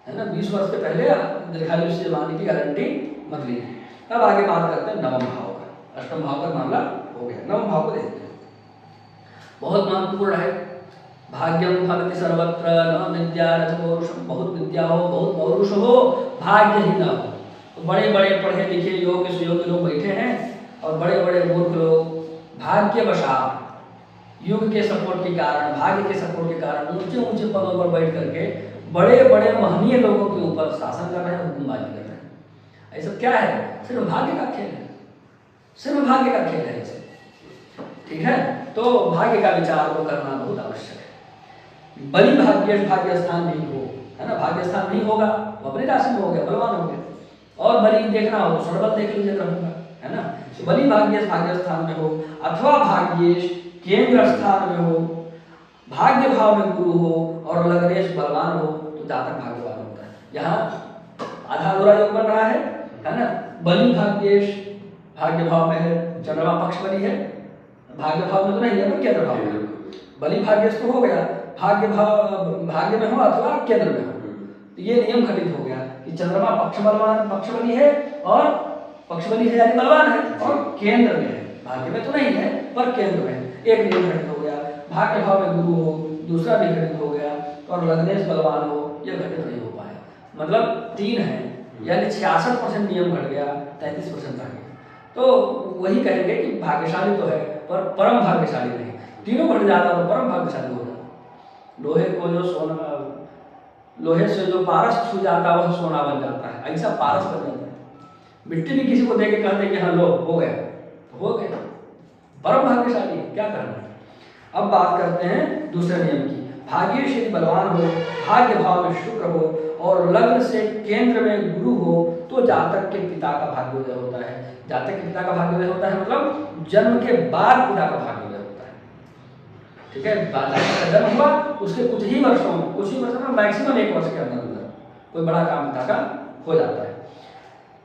है ना, 20 वर्ष के पहले दीर्घायु से मानने की गारंटी मत लीजिए। अब आगे बात करते हैं नवम भाव का। अष्टम भाव का मामला हो गया, नवम भाव को देखते हैं। बहुत महत्वपूर्ण है। भाग्यम फलति सर्वत्र न विद्या न पौरुषम, बहुत विद्या हो, बहुत पौरुष हो, भाग्य ही न हो। तो बड़े बड़े पढ़े लिखे योग्य सुयोग्य लोग बैठे हैं और बड़े बड़े मूर्ख लोग भाग्यवशात युग के सपोर्ट के कारण, भाग्य के सपोर्ट के कारण ऊंचे ऊंचे पदों पर बैठ करके बड़े बड़े महनीय लोगों के ऊपर शासन कर रहे हैं, हुक्मबाजी कर रहे हैं। ऐसा क्या है? सिर्फ भाग्य का खेल है, सिर्फ भाग्य का खेल है इसे। ठीक है, तो भाग्य का विचार को करना बहुत आवश्यक है। बलि भाग्य स्थान नहीं हो, है ना, भाग्य स्थान नहीं होगा वो अपनी राशि में हो गया, बलवान हो गया। और बलि देखना हो तो सर्वबल देख लीजिए रहूंगा, है ना। बलि भाग्य स्थान में हो अथवा भाग्येश केंद्र स्थान में हो, भाग्य भाव में गुरु हो और लग्नेश बलवान हो तो जातक भाग्यवान होता है। यहाँ आधा बुरा योग बन रहा है ना। बलि भाग्येश भाग्य भाव में है, चंद्रमा पक्ष बलि है, भाग्य भाव में तो नहीं है, केंद्र भाव में। बलि भाग्येश तो हो गया, भाग्य में हो अथवा केंद्र में हो, तो ये नियम घटित हो गया कि चंद्रमा पक्ष बलि है और पक्ष बलि है यानी बलवान है और केंद्र में है, भाग्य में तो नहीं है पर केंद्र में है। एक नियम घटित हो गया। भाग्य भाव में गुरु हो, दूसरा भी घटित हो गया और लग्नेश बलवान हो, यह घटित नहीं हो पाया। मतलब 3 है, यानी 66% नियम घट गया, 33% रह गया। तो वही कहेंगे कि भाग्यशाली तो है पर परम भाग्यशाली नहीं। तीनों घट जाता तो परम भाग्यशाली हो जाता। लोहे से जो पारस छू जाता वह सोना बन जाता है, ऐसा पारस बन जाता है। मिट्टी भी किसी को दे के कहते कि हाँ लो हो गया, तो हो गया, परम भाग्यशाली है, क्या करना है। अब बात करते हैं दूसरे नियम की। भाग्येश यदि बलवान हो, भाग्य भाव में शुक्र हो और लग्न से केंद्र में गुरु हो तो जातक के पिता का भाग्योदय होता है। जातक के पिता का भाग्योदय होता है मतलब जन्म के बाद पिता का भाग्योदय होता है। ठीक है, जातक का जन्म हुआ उसके कुछ ही वर्षों में, मैक्सिमम 1 वर्ष के अंदर कोई बड़ा काम पिता का हो जाता है।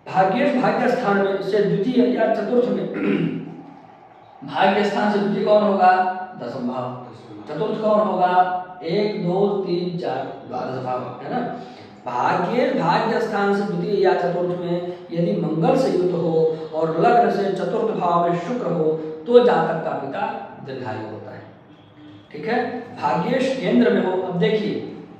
भाग्येश भाग्य स्थान में से द्वितीय या चतुर्थ में भाग्य स्थान से द्वितीय कौन होगा? दसम भाव। चतुर्थ कौन होगा? 1 2 3 4 द्वादश भाव, है ना। भाग्य भाग्य स्थान से द्वितीय या चतुर्थ में यदि मंगल से युक्त हो और लग्न से चतुर्थ भाव में शुक्र हो तो जातक का पिता दीर्घायु होता है। ठीक है, भाग्येश केंद्र में हो। अब देखिए,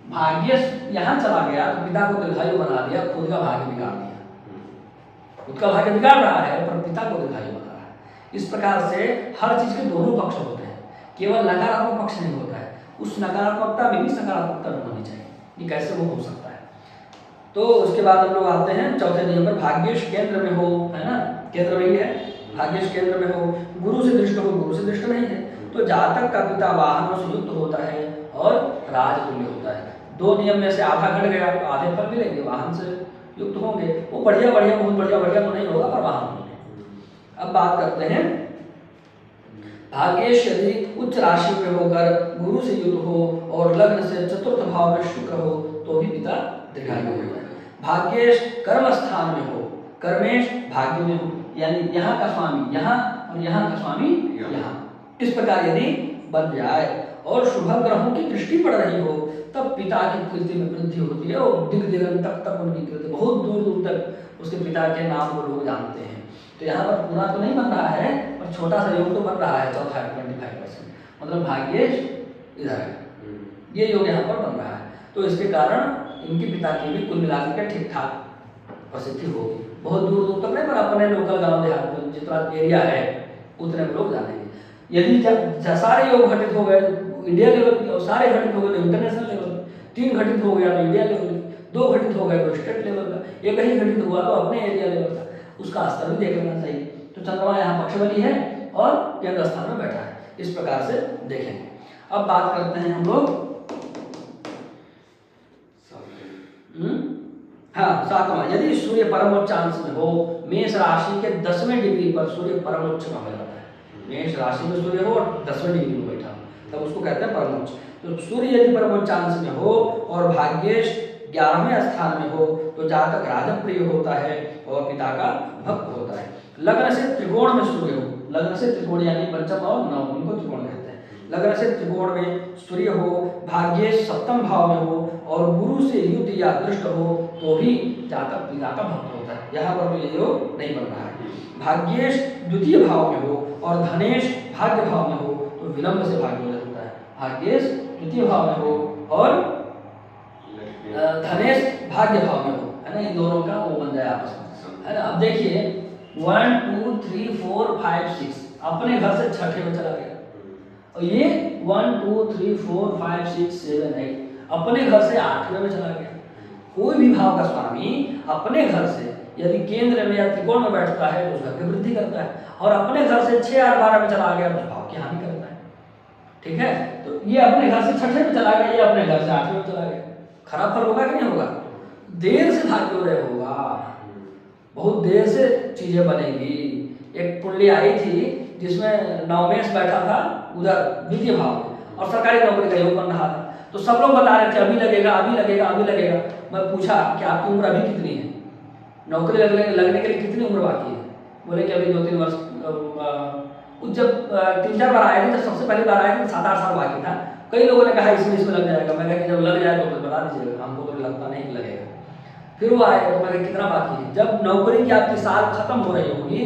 भाग्येश यहाँ चला गया तो पिता को दीर्घायु बना दिया, खुद का भाग्य बिगाड़ दिया। खुद का भाग्य बिगाड़ रहा है पर पिता को दीर्घायु बना रहा है। इस प्रकार से हर चीज के दोनों पक्ष होते हैं, केवल नकारात्मक पक्ष नहीं होता है। उस नकारात्मकता में भी सकारात्मकता होनी चाहिए। ये कैसे वो हो सकता है? तो उसके बाद हम लोग आते हैं चौथे नियम पर, भाग्येश केंद्र में हो, है ना, केंद्र में ही है, भाग्येश केंद्र में हो, गुरु से दृष्ट हो, गुरु से दृष्ट नहीं है तो जातक का पिता वाहनों से युक्त होता है और राजतुल्य होता है। 2 नियम में से आधा घट गया तो आधे फल मिलेंगे, वाहन से युक्त होंगे। वो बढ़िया बढ़िया बहुत बढ़िया बढ़िया तो नहीं होगा पर वाहन होंगे। अब बात करते हैं भाग्येश यदि उच्च राशि में होकर गुरु से युक्त हो और लग्न से चतुर्थ भाव में शुक्र हो तो भी पिता दीर्घायु होता है। भाग्येश कर्म स्थान में हो, कर्मेश भाग्य में हो, यानी यहाँ का स्वामी यहाँ और यहाँ का स्वामी यहाँ, इस प्रकार यदि बन जाए और शुभ ग्रहों की दृष्टि पड़ रही हो तब पिता की कीर्ति में वृद्धि होती है और दिग दिगंत तक उनकी कीर्ति, बहुत दूर दूर तक उसके पिता के नाम को लोग जानते हैं। तो यहाँ पर पूरा तो नहीं बन रहा है पर छोटा सा योग तो बन रहा है, चौथा 25%, मतलब भाग्येश इधर है, ये योग यहाँ पर बन रहा है। तो इसके कारण इनके पिता की भी कुल मिलाकर के ठीक ठाक प्रसिद्धि होगी। बहुत दूर दूर तक नहीं पर अपने लोकल गांव देहात में जितना एरिया है उतने लोग जानेंगे। यदि जब सारे योग घटित हो गए इंडिया लेवल और सारे घटित हो गए तो इंटरनेशनल लेवल, 3 घटित हो गया तो इंडिया लेवल, 2 घटित हो गए तो स्टेट लेवल का, एक ही घटित हुआ तो अपने एरिया लेवल का, उसका स्तर भी देख लेना चाहिए। तो चंद्रमा यहाँ पक्षबली है और केंद्र स्थान में बैठा है, इस प्रकार से देखेंगे। अब बात करते हैं हम लोग हाँ 7वां, यदि सूर्य परमोच्च अंश में हो, मेष राशि के 10वें डिग्री पर सूर्य परमोच्च कहा जाता है। मेष राशि में सूर्य हो और 10वें डिग्री में बैठा तब उसको कहते हैं परमोच्च। तो सूर्य यदि परमोच्च अंश में हो और भाग्येश 11वें स्थान में हो तो जातक राजप्रिय होता है और पिता का भक्त होता है। लग्न से त्रिकोण में सूर्य हो, लग्न से त्रिकोण यानी पंचम और नवम, इनको त्रिकोण कहते हैं। लग्न से त्रिकोण में सूर्य हो, भाग्येश 7वें भाव में हो और गुरु से युक्त या दृष्ट हो तो भी जातक पिता का भक्त होता है। यहाँ पर ये योग नहीं बन रहा है। भाग्येश द्वितीय भाव में हो और धनेश भाग्य भाव में हो तो विलंब से भाग्योदय होता है। भाग्येश द्वितीय भाव में हो और धनेश भाग्य भाव में हो, है ना, इन दोनों का वो बन जाए आपस में, है ना। अब देखिए 1 2 3 4 5 6 अपने घर से छठे में चला गया और ये 1 2 3 4 5 6 7 8 अपने घर से 8वें में चला गया। कोई भी भाव का स्वामी अपने घर से यदि केंद्र में या त्रिकोण में बैठता है तो उस घर की वृद्धि करता है और अपने घर से 6 8 12 में चला गया तो भाव की हानि करता है। ठीक है, तो ये अपने घर से छठे में चला गया, ये अपने घर से 8वें में चला गया, खराब फल होगा कि नहीं होगा? देर से भाग्योदय होगा, बहुत देर से चीजें बनेगी। एक कुंडली आई थी जिसमें नवमेश बैठा था उधर द्वितीय भाव में और सरकारी नौकरी का योग बन रहा था, तो सब लोग बता रहे थे अभी लगेगा अभी लगेगा अभी लगेगा। मैं पूछा कि आपकी उम्र अभी कितनी है, नौकरी लगने के लिए कितनी उम्र बाकी है? बोले कि अभी 2-3 वर्ष। जब 3-4 बार आए थे, जब सबसे पहली बार आए थे 7-8 साल बाकी था। कई लोगों ने कहा इसमें लग जाएगा, मैं कहा कि जब लग जाए तो फिर बता दीजिएगा, हमको तो लगता नहीं लगेगा। फिर वो आए तो मैं कहा कितना बाकी है? जब नौकरी की आपकी साल खत्म हो रही होगी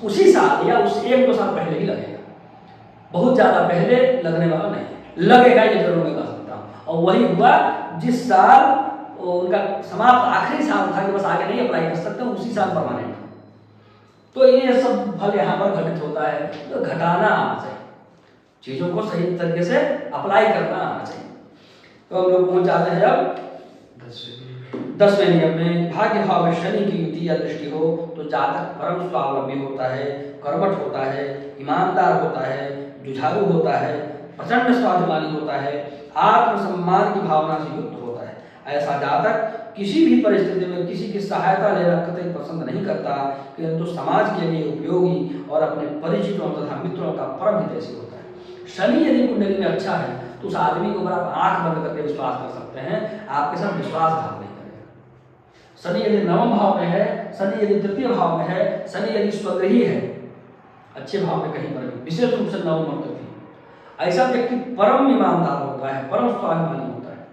उसी साल या उस 1-2 साल पहले ही लगेगा, बहुत ज्यादा पहले लगने वाला नहीं, लगेगा ये जरूर मैं कह सकता हूँ। और वही हुआ जिस साल उनका समाप्त आखिरी साल था कि बस आगे नहीं अप्लाई कर सकते, उसी साल परमानेंट। तो ये सब फल यहाँ पर घटित होता है, तो घटाना आना चाहिए, चीजों को सही तरीके से अप्लाई करना आना चाहिए। तो हम लोग पहुंच जाते हैं अब 10वें नियम में, भाग्य भाव में शनि की युति या दृष्टि हो तो जातक परम स्वावलंबी होता है, कर्मठ होता है, ईमानदार होता है, जुझारू होता है, प्रचंड स्वाभिमानी होता है, आत्मसम्मान की भावना से युक्त होता है। ऐसा जातक किसी भी परिस्थिति में किसी की सहायता लेना कतई पसंद नहीं करता, किंतु समाज के लिए उपयोगी और अपने परिचितों तथा मित्रों का परम हितैषी होता है। शनि यदि कुंडली में अच्छा है तो उस आदमी के ऊपर आप आंख बंद करके विश्वास कर सकते हैं, आपके साथ विश्वासघात नहीं करेगा। शनि यदि नवम भाव में है, शनि यदि तृतीय भाव में है, शनि यदि स्वग्रही है, अच्छे भाव में कहीं पर भी, विशेष रूप से नवम और तृतीय, ऐसा व्यक्ति परम ईमानदार होता है, परम स्वाभिमानी होता है।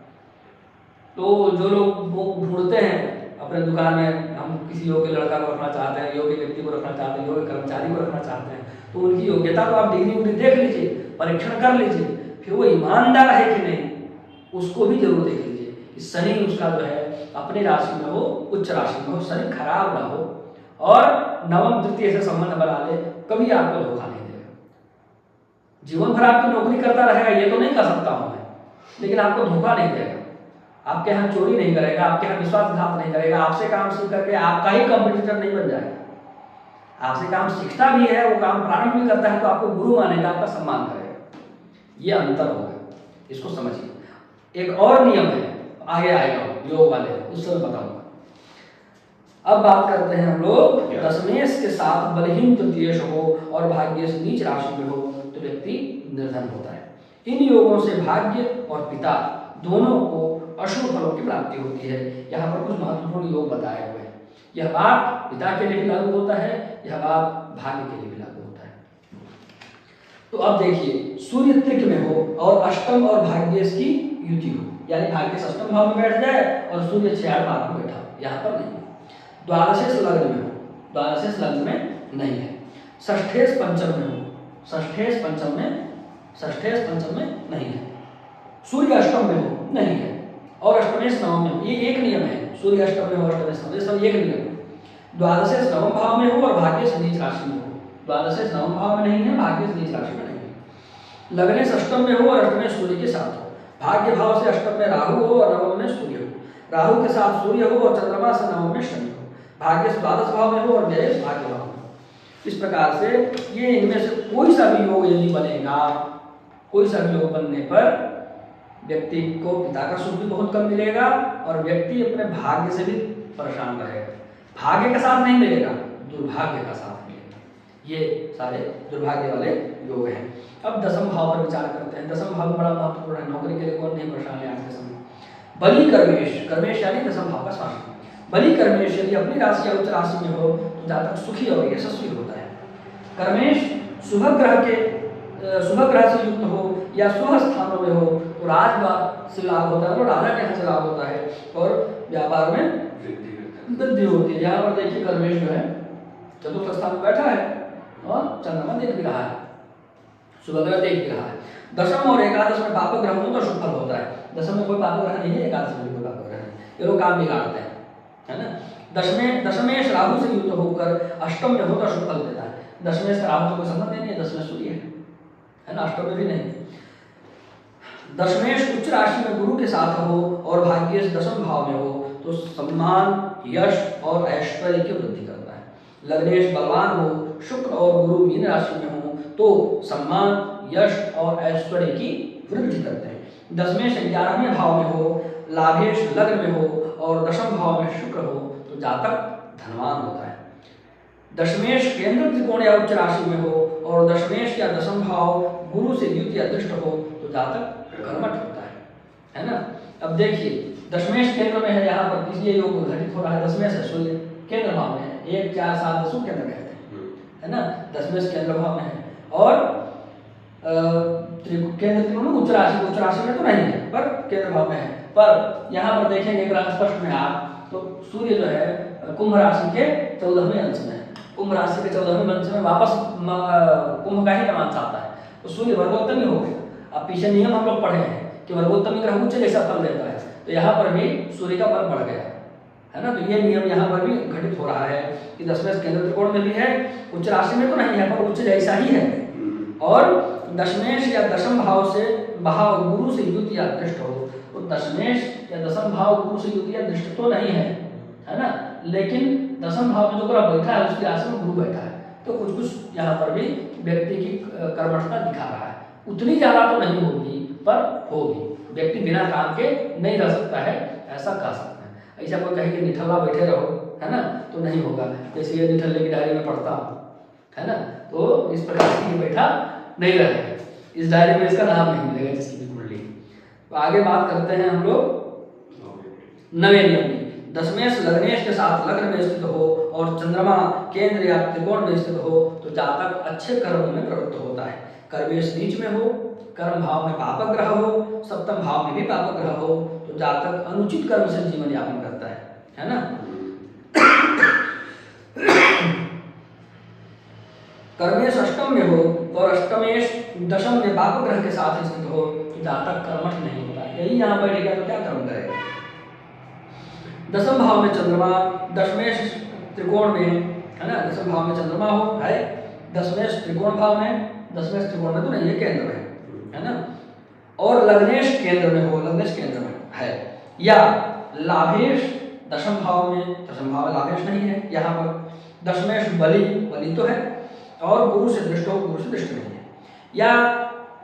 तो जो लोग वो ढूंढते हैं अपने दुकान में, हम किसी योग्य लड़का को रखना चाहते हैं, योग्य व्यक्ति को रखना चाहते हैं, योग्य कर्मचारी को रखना चाहते हैं, तो उनकी योग्यता तो आप डिग्री उग्री देख लीजिए, परीक्षण कर लीजिए, फिर वो ईमानदार है कि नहीं उसको भी जरूर देख लीजिए। इस शनि उसका जो है अपनी राशि में हो, उच्च राशि में हो, शनि खराब ना हो और नवम तृतीय से संबंध बना ले, कभी आपको धोखा नहीं देगा। जीवन भर आपकी नौकरी करता रहेगा, ये तो नहीं कर सकता हूं मैं, लेकिन आपको धोखा नहीं देगा, आपके यहाँ चोरी नहीं करेगा, आपके यहाँ विश्वासघात नहीं करेगा, आपसे काम सीख करके आपका ही कंपटीटर नहीं बन जाएगा। आपसे काम सीखता भी है, वो काम प्रारंभ भी करता है तो आपको गुरु मानेगा, आपका सम्मान करेगा। ये अंतर होगा, इसको समझिए। एक और नियम है, आगे आएगा योग वाले, उससे मैं बताऊंगा। अब बात करते हैं हम लोग, दशमेश के साथ बलहीन तृतीयेश हो और भाग्य से नीच राशि में हो तो व्यक्ति निर्धन होता है। इन योगों से भाग्य और पिता दोनों को अशुभ फलों की प्राप्ति होती है। यहाँ पर कुछ महत्वपूर्ण योग बताए हुए हैं। यह बात पिता के लिए भी लागू होता है, यह बात भाग्य के लिए भी लागू होता है। तो अब देखिए, सूर्य त्रिक में हो और अष्टम और भाग्य की युति हो, यानी भाग्य से अष्टम भाव में बैठ जाए और सूर्य 6 भाव में बैठा हो, यहाँ पर नहीं। द्वादशेश लग्न में हो, द्वादशेश लग्न में नहीं है। षष्ठेश पंचम में हो, षष्ठेश पंचम में नहीं है। सूर्य अष्टम में हो, नहीं है। और अष्टमेश नवम में हो, ये एक नियम है। सूर्य अष्टम में हो, अष्टमेश नवम, ये सब एक नियम है। द्वादशेश नवम भाव में हो और भाग्य से नीच राशि में हो, द्वादशेश नवम भाव में नहीं है, भाग्य से नीच राशि में नहीं है। लग्नेश अष्टम में हो और अष्टमेश सूर्य के साथ हो, भाग्य भाव से अष्टम में राहु हो और नवम में सूर्य हो, राहु के साथ सूर्य हो और चंद्रमा से नवम में शनि हो, भाग्य से द्वादश भाव में हो और व्यय भाग्य भाव में। इस प्रकार से ये इनमें से कोई सा भी योग यदि बनेगा, कोई सा भी योग बनने पर व्यक्ति को पिता का सुख भी बहुत कम मिलेगा और व्यक्ति अपने भाग्य से भी परेशान रहेगा। भाग्य का साथ नहीं मिलेगा, दुर्भाग्य का साथ मिलेगा। ये सारे दुर्भाग्य वाले योग हैं। अब दसम भाव पर विचार करते हैं। दसम भाव बड़ा महत्वपूर्ण है, नौकरी के लिए कौन नहीं परेशान है आज के समय। बलि कर्मेश, कर्मेश यानी दसम भाव का स्वामी। बलि कर्मेश यदि अपनी राशि या उच्च राशि में हो तो जातक सुखी और यशस्वी होता है। कर्मेश शुभ ग्रह से युक्त हो या शुभ स्थानों में हो तो राजभाग से लाभ होता है, तो राजा के यहाँ से लाभ होता है और व्यापार में वृद्धि होती है। यहाँ पर देखिए कर्मेश जो है चतुर्थ स्थान में बैठा है और चंद्रमा देख भी रहा है, शुभ ग्रह देख भी रहा है। दशम और एकादश में पाप ग्रह हो तो शुभ फल होता है। दशम में कोई पाप ग्रह नहीं है, एकादश में कोई पाप ग्रह नहीं, ये लोग काम बिगाड़ते हैं, है ना। दशमेश राहु से युक्त होकर अष्टम में हो तो शुभ फल देता है। दशमेश का राहु से कोई संबंध नहीं है, दशमेश सूर्य है ना, अष्टम में भी नहीं। दशमेश उच्च राशि में गुरु के साथ हो और भाग्य से दशम भाव में हो तो सम्मान, यश और ऐश्वर्य की वृद्धि करता है। लग्नेश बलवान हो, शुक्र और गुरु मीन राशि में हो तो सम्मान, यश और ऐश्वर्य की वृद्धि करते हैं। दशमेश 11वें भाव में हो, लाभेश लग्न में हो और दशम भाव में शुक्र हो तो जातक धनवान होता है। दशमेश केंद्र त्रिकोण या उच्च राशि में हो और दशमेश या दशम भाव गुरु से युक्त या दृष्ट हो तो जातक कर्मठ होता है ना। अब देखिए दशमेश केंद्र में है, यहाँ पर इसलिए योग घटित हो रहा है। दशमेश है, सूर्य केंद्र भाव में है, 1 4 7 दशों केंद्र कहते हैं, है ना। दशमेश केंद्र भाव में है और केंद्र त्रिकोण उच्च राशि में तो नहीं है पर केंद्र भाव में है। पर यहाँ पर देखेंगे स्पष्ट में आप तो सूर्य जो है कुंभ राशि के 14वें अंश में है। कुंभ राशि के 14वें अंश में वापस कुंभ का ही नमांश आता है तो सूर्य वर्गोत्तमी हो गया। अब पीछे नियम हम लोग पढ़े हैं कि वर्गोत्तमी ग्रह उच्च जैसा फल देता है, तो यहाँ पर भी सूर्य का बल बढ़ गया है ना। तो ये नियम यहाँ पर भी घटित हो रहा है कि दशमेश केंद्र त्रिकोण में भी है, उच्च राशि में तो नहीं है पर उच्च जैसा ही है। और दशमेश या दशम भाव से भाव गुरु से युक्त या दृष्ट हो तो दशमेश या दशम भाव गुरु से युक्त या दृष्ट तो नहीं है ना, लेकिन दशम भाव में जो ग्रह बैठा है उसकी राशि में गुरु बैठा है तो कुछ कुछ यहाँ पर भी व्यक्ति की कर्मठता दिखा रहा है। उतनी ज्यादा तो नहीं होगी पर होगी। व्यक्ति बिना काम के नहीं रह सकता है, ऐसा कह सकते हैं। ऐसा कोई कहे कि निठल्ला बैठे रहो, है ना, तो नहीं होगा। जैसे ये निठल्ले की डायरी में पढ़ता हूँ, है ना, तो इस प्रकार से ये बैठा नहीं रहेगा, इस डायरी में इसका नाम नहीं मिलेगा जिसकी भी कुंडली। तो आगे बात करते हैं हम लोग नवे नियम की। दशमेश लग्नेश के साथ लग्न में स्थित हो और चंद्रमा केंद्र या त्रिकोण में स्थित हो तो जातक अच्छे कर्मों में प्रवृत्त होता है। कर्मेश नीच में हो, कर्म भाव में पापक ग्रह हो, सप्तम भाव में भी पापक ग्रह हो तो जातक अनुचित कर्म से जीवन यापन करता है ना। कर्मेश अष्टम में हो और अष्टमेश दशम में पापक ग्रह के साथ स्थित हो तो जातक कर्मठ नहीं होता। यही यहाँ बैठेगा तो क्या कर्म करेगा। दसम भाव में चंद्रमा, दशमेश त्रिकोण में, है ना, दसम भाव में चंद्रमा हो है, दशमेश त्रिकोण भाव में, दशमेश त्रिकोण में तो नहीं है, केंद्र में है ना, और लग्नेश केंद्र में हो, लग्नेश केंद्र में है, या लाभेश दशम भाव में, दशम भाव में लाभेश नहीं है यहाँ पर, दशमेश बलि, बलि तो है, और गुरु से दृष्ट हो, गुरु से दृष्ट नहीं है, या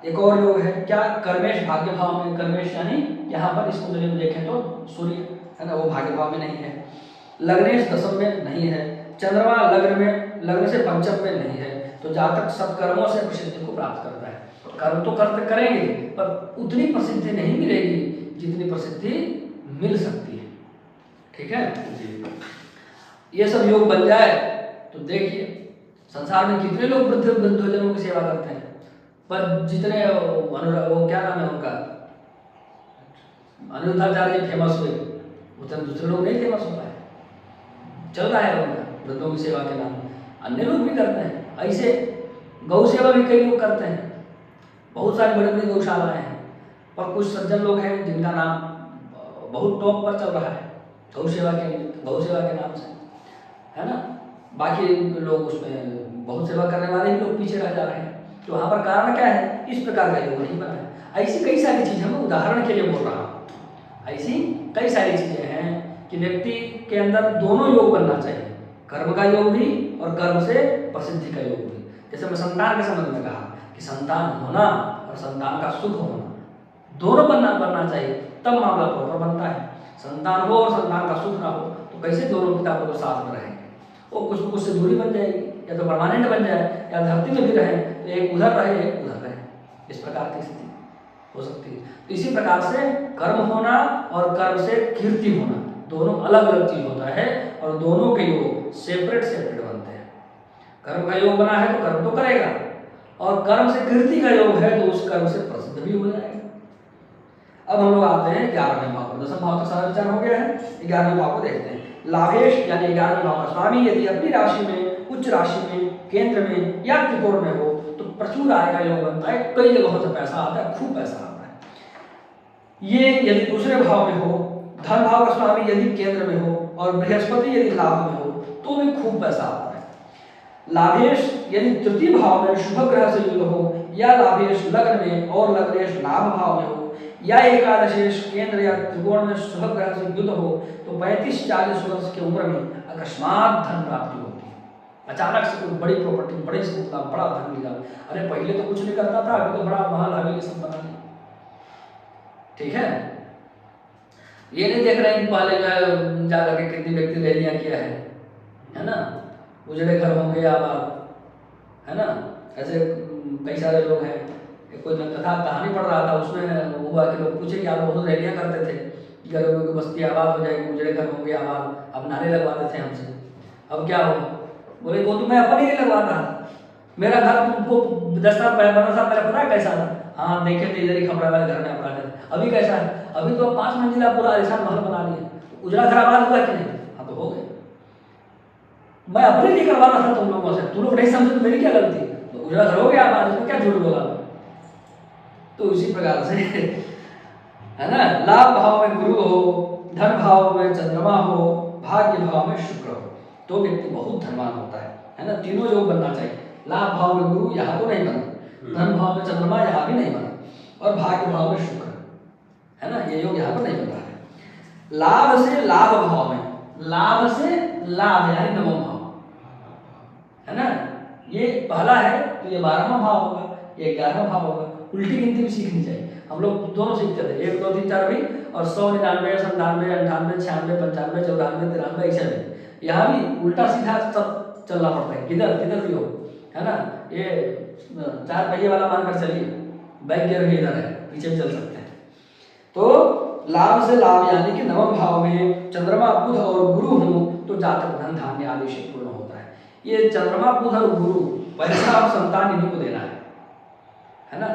एक और योग है क्या, कर्मेश भाग्य भाव में, कर्मेश यानी यहाँ पर इस कुंडली में देखें तो सूर्य है ना, वो भाग्य भाव में नहीं है, लग्नेश दशम में नहीं है, चंद्रमा लग्न में, लग्न से पंचम में नहीं है तो जातक सब कर्मों से प्रसिद्धि को प्राप्त करता है। कर्म तो करते करेंगे पर उतनी प्रसिद्धि नहीं मिलेगी जितनी प्रसिद्धि मिल सकती है। ठीक है, ये सब योग बन जाए तो देखिए संसार में कितने लोग वृद्धजनों की सेवा करते हैं, पर जितने वो क्या नाम है उनका, अनिरुद्धाचार्य फेमस हुए उतने दूसरे लोग नहीं फेमस हो पाए। चल रहा है उनका वृद्धों की सेवा के नाम, अन्य लोग भी करते हैं। ऐसे गौ सेवा भी कई लोग करते हैं, बहुत सारी बड़ी बड़ी गौशालाएं हैं, पर कुछ सज्जन लोग हैं जिनका नाम बहुत टॉप पर चल रहा है गौ सेवा के नाम से, है ना। बाकी लोग उसमें बहुत सेवा करने वाले भी लोग पीछे रह जा रहे हैं। तो वहाँ पर कारण क्या है, इस प्रकार का योग नहीं बना है। ऐसी कई सारी चीज़ें मैं उदाहरण के लिए बोल रहा हूँ, ऐसी कई सारी चीज़ें हैं कि व्यक्ति के अंदर दोनों योग बनना चाहिए, कर्म का योग भी और कर्म से प्रसिद्धि का योग भी। जैसे मैं संतान के संबंध में कहा कि संतान होना और संतान का सुख होना दोनों बनना चाहिए, तब मामला प्रॉपर बनता है। संतान हो और संतान का सुख ना हो तो कैसे दोनों पिता पुत्र साथ में रहेंगे, वो कुछ न कुछ से दूरी बन जाएगी, या तो परमानेंट बन जाए, या धरती में भी रहे तो एक उधर रहे एक उधर रहे, इस प्रकार की स्थिति हो सकती है। तो इसी प्रकार से कर्म होना और कर्म से कीर्ति होना दोनों अलग अलग चीज होता है, और दोनों के योग सेपरेट बनते हैं। कर्म का योग बना है तो कर्म तो करेगा, और कर्म से कीर्ति का योग है तो उस कर्म से प्रसिद्ध भी हो जाएगा। अब हम लोग आते हैं 11वें भाव पर। दसम भाव तक सारा विचार हो गया है, 11वें भाव को देखते हैं। लाभेश यानी 11वें भाव का स्वामी यदि अपनी राशि में, उच्च राशि में, केंद्र में या त्रिकोण में हो तो प्रचुर आय का योग बनता है, कई जगहों से पैसा आता है, खूब पैसा आता है। ये यदि दूसरे भाव में हो, धन भाव का स्वामी यदि केंद्र में हो और बृहस्पति यदि लाभ में हो तो भी खूब पैसा आता है। लाभेश यदि तृतीय भाव में शुभ ग्रह से युक्त हो, या लाभेश लग्न में और लग्नेश लाभ भाव में हो, या एकादशेश केंद्र या त्रिकोण में शुभ ग्रह से युक्त हो तो 35-40 वर्ष की उम्र में अकस्मात धन प्राप्ति होती है। अचानक से कोई बड़ी प्रॉपर्टी, बड़ी संपदा, बड़ा धन मिला। अरे पहले तो कुछ नहीं करता था, अभी तो बड़ा महल हवेली सब बना लिया। ठीक है, ये नहीं देख रहे हैं कि पहले जो जा करके कितनी व्यक्ति रैलियां किया है ना, उजड़े घर होंगे आबाद, है ना। ऐसे कई सारे लोग हैं। कोई कथा कहानी पढ़ रहा था, उसमें हुआ कि लोग पूछे कि आप बहुत रैलियां करते थे कि गरीबों की बस्ती आबाद हो जाएगी, उजड़े घर होंगे आबाद, अब नारे लगवाते थे हमसे, अब क्या हो? बोले वो तो मैं अपन ही लगवाता था, मेरा घर तुमको 10 साल पहले 15 साल पहले पता है कैसा था? हाँ देखे थे, इधर ही खपड़ा वाले घर में अपना घर। अभी कैसा है? अभी तो 5 मंजिला पूरा आलिशान महल बना लिया। उजड़ा घर आबाद हुआ कि नहीं? हाँ तो हो गए। मैं अपने लिए करवाना था तुम लोगों से, तुम लोग नहीं समझे तो मेरी क्या गलती? तो उजड़ा घर हो गया आबाद, इसमें क्या झूठ बोला? तो इसी प्रकार से है ना, लाभ भाव में गुरु हो, धन भाव में चंद्रमा हो, भाग्य भाव में शुक्र हो तो व्यक्ति बहुत धनवान होता है ना। तीनों योग बनना चाहिए। लाभ भाव में गुरु यहाँ तो नहीं बना, धन भाव में चंद्रमा यहाँ भी नहीं बना, और भाग्य भाव में शुक्र, है ना, ये योग यहाँ पर नहीं बन रहा है। लाभ से लाभ भाव में, लाभ से लाभ यानी नवम भाव, है ना, ये पहला है तो ये 12वां भाव होगा, ये 11वां भाव होगा। उल्टी गिनती भी सीखनी चाहिए, हम लोग दोनों सीखते थे, 1 2 3 4 भी, और 100 99 97 98 96 95 94 93 ऐसे में। यहाँ भी उल्टा सीधा सब चलना पड़ता है, किधर किधर भी हो, है ना। ये 4 पहिए वाला मानकर चलिए, बैक गियर भी इधर है, पीछे भी चल सकते हैं। तो लाभ से लाभ यानी कि नवम भाव में चंद्रमा बुध और गुरु हो तो जातक धन धान्य आदि से पूर्ण होता है। ये चंद्रमा बुध और गुरु पैसा और संतान इन्हीं को देना है ना।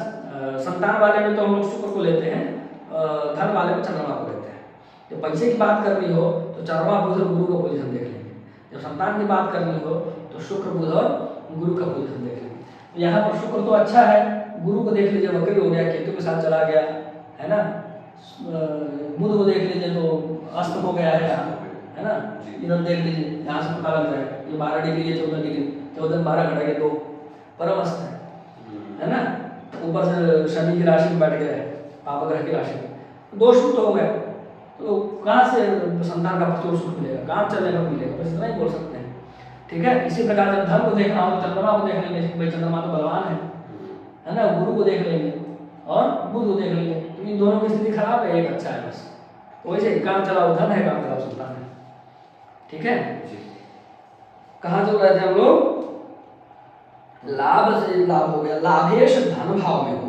संतान वाले में तो हम लोग शुक्र को लेते हैं, धन वाले में चंद्रमा को लेते हैं। जब पैसे की बात करनी हो तो चंद्रमा बुध और गुरु का पोजीशन देख लेंगे, जब संतान की बात करनी हो तो शुक्र बुध और गुरु का पोजीशन देख लेंगे। यहाँ पर शुक्र तो अच्छा है, गुरु को देख लीजिए वक्री हो गया, केतु के साथ चला गया है ना। बुध को देख लीजिए तो अस्त हो गया है यहाँ, है ना। इधर देख लीजिए, यहाँ से पता लग जाए ये 12 डिग्री है, 14 डिग्री, 14 12 घटा के 2 परम अस्त है ना। ऊपर से शनि की राशि में बैठ गया है, पाप ग्रह की राशि में, 2 शुभ तो हो गया। तो कहाँ से संतान का पुत्र सुख मिलेगा, कहाँ चलने का मिलेगा, बस इतना ही बोल सकते हैं। ठीक है। इसी प्रकार जब धन को देखना हो तो चंद्रमा को देख लेंगे, भाई चंद्रमा तो बलवान है ना। गुरु को देख लेंगे और बुध को देख लेंगे, तो इन दोनों की स्थिति खराब है, एक अच्छा है बस। वैसे काम चलाओ धन है, काम चलाओ संतान है। ठीक है। कहाँ चल रहे थे हम लोग? लाभ से लाभ हो गया, लाभेश धन भाव में हो,